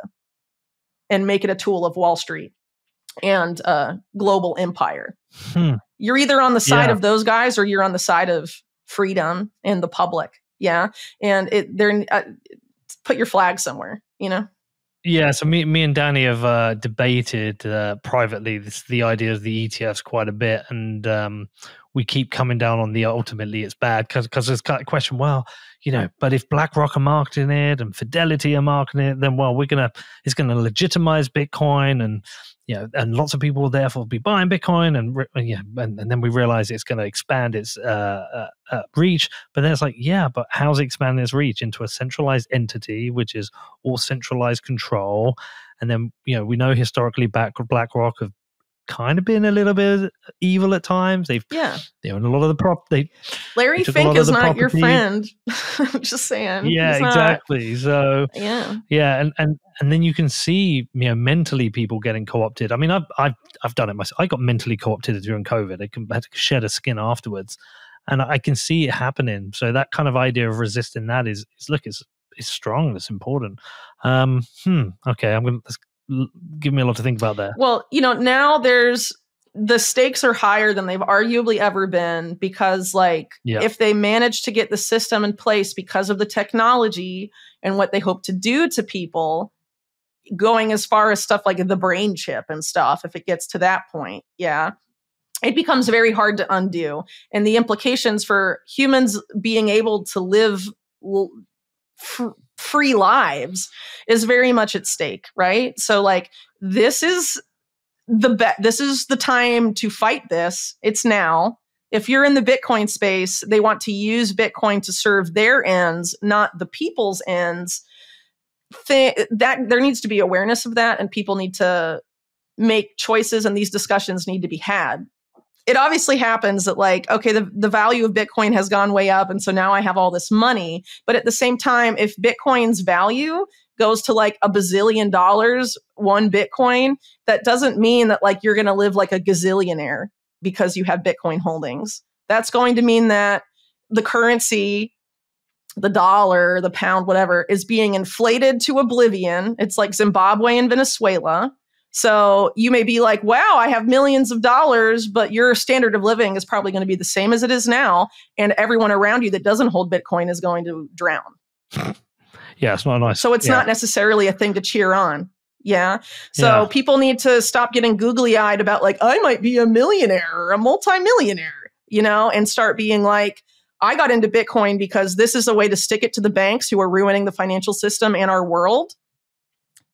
and make it a tool of Wall Street and global empire. You're either on the side of those guys or you're on the side of freedom and the public. Yeah. And put your flag somewhere, Yeah, so me and Danny have debated privately the idea of the ETFs quite a bit, and we keep coming down on the ultimately it's bad because there's kind of question, well, but if BlackRock are marketing it and Fidelity are marketing it, then it's gonna legitimize Bitcoin, and and lots of people will therefore be buying Bitcoin, and then we realize it's going to expand its reach. But then it's like, but how's it expanding its reach into a centralized entity, which is all centralized control? And then we know historically BlackRock have kind of been a little bit evil at times. They own a lot of the property. Larry Fink is not your friend. Just saying. Yeah, exactly. So and then you can see mentally people getting co-opted. I mean, I've done it myself. I got mentally co-opted during COVID. I had to shed a skin afterwards, and I can see it happening. So that kind of idea of resisting that is strong. It's important. Okay, let's give me a lot to think about there. Well, now the stakes are higher than they've arguably ever been, because if they manage to get the system in place because of the technology and what they hope to do to people, going as far as stuff like the brain chip and stuff, if it gets to that point, yeah, it becomes very hard to undo. And the implications for humans being able to live free lives is very much at stake, right? So like, this is the time to fight this. It's now. If you're in the Bitcoin space, they want to use Bitcoin to serve their ends, not the people's ends. That there needs to be awareness of that, and people need to make choices, and these discussions need to be had. It obviously happens that like, okay, the value of Bitcoin has gone way up, and so now I have all this money. But at the same time, if Bitcoin's value goes to like $1 bazillion, one Bitcoin, that doesn't mean that like you're going to live like a gazillionaire because you have Bitcoin holdings. That's going to mean that the currency, the dollar, the pound, whatever, is being inflated to oblivion. It's like Zimbabwe and Venezuela. So you may be like, wow, I have millions of dollars, but your standard of living is probably going to be the same as it is now. And everyone around you that doesn't hold Bitcoin is going to drown. Yeah, it's not nice. So it's not necessarily a thing to cheer on. Yeah. So people need to stop getting googly eyed about like, I might be a millionaire or a multimillionaire, you know, and start being like, I got into Bitcoin because this is a way to stick it to the banks who are ruining the financial system and our world.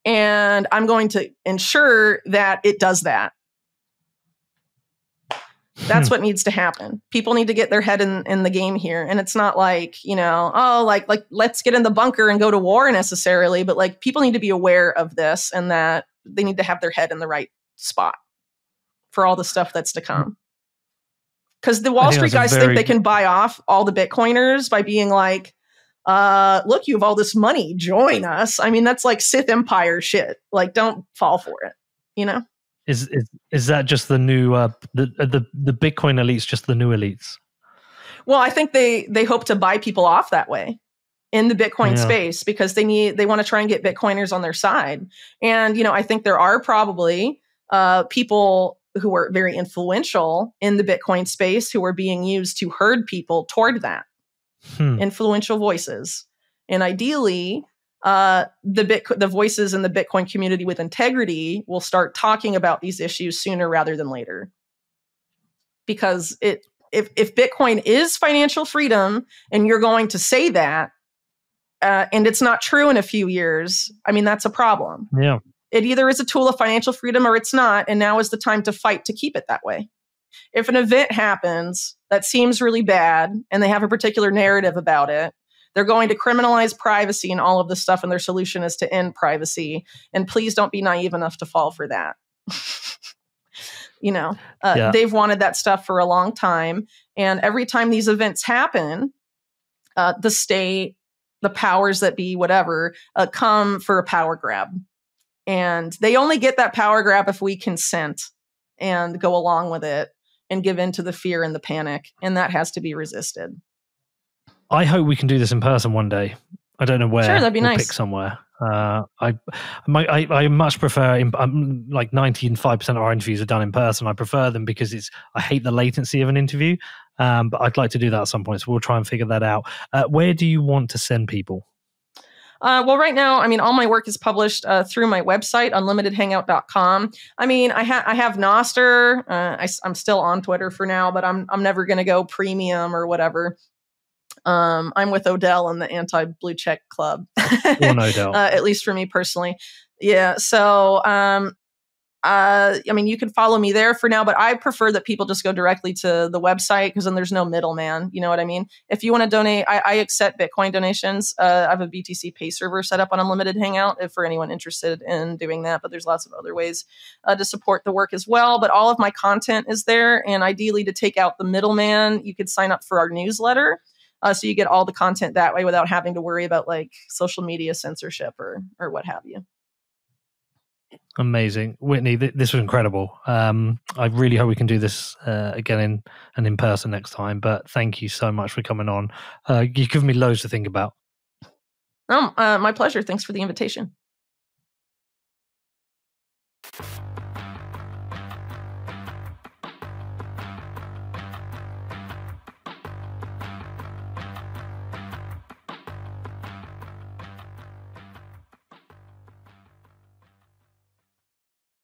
And I'm going to ensure that it does that. That's what needs to happen. People need to get their head in the game here. And it's not like, you know, oh, like let's get in the bunker and go to war necessarily. But like people need to be aware of this and that they need to have their head in the right spot for all the stuff that's to come. Because the Wall Street guys think they can buy off all the Bitcoiners by being like, look, you have all this money, join us. I mean, that's like Sith Empire shit. Like, don't fall for it, you know? Is that just the new the Bitcoin elites, just the new elites? Well, I think they hope to buy people off that way in the Bitcoin space because they want to try and get Bitcoiners on their side. And, you know, I think there are probably people who are very influential in the Bitcoin space who are being used to herd people toward that. Influential voices. And ideally, the voices in the Bitcoin community with integrity will start talking about these issues sooner rather than later. Because if Bitcoin is financial freedom and you're going to say that, and it's not true in a few years, I mean, that's a problem. Yeah. It either is a tool of financial freedom or it's not. And now is the time to fight to keep it that way. If an event happens that seems really bad and they have a particular narrative about it, they're going to criminalize privacy and all of this stuff. And their solution is to end privacy. And please don't be naive enough to fall for that. You know, they've wanted that stuff for a long time. And every time these events happen, the state, the powers that be, whatever, come for a power grab. And they only get that power grab if we consent and go along with it and give in to the fear and the panic. And that has to be resisted. I hope we can do this in person one day. I don't know where. Sure, that'd be nice. Pick somewhere. I much prefer, like 95% of our interviews are done in person. I prefer them because I hate the latency of an interview. But I'd like to do that at some point. So we'll try and figure that out. Where do you want to send people? Well, right now, I mean, all my work is published through my website, unlimitedhangout.com. I mean, I have Nostr. I'm still on Twitter for now, but I'm never going to go premium or whatever. I'm with Odell in the anti-blue check club. Odell. At least for me personally. Yeah. So, I mean, you can follow me there for now, but I prefer that people just go directly to the website because then there's no middleman. You know what I mean? If you want to donate, I accept Bitcoin donations. I have a BTC Pay server set up on Unlimited Hangout for anyone interested in doing that. But there's lots of other ways to support the work as well. But all of my content is there. And ideally, to take out the middleman, you could sign up for our newsletter. So you get all the content that way without having to worry about like social media censorship or what have you. Amazing. Whitney, this was incredible. I really hope we can do this again in person next time. But thank you so much for coming on. You've given me loads to think about. Oh, my pleasure. Thanks for the invitation.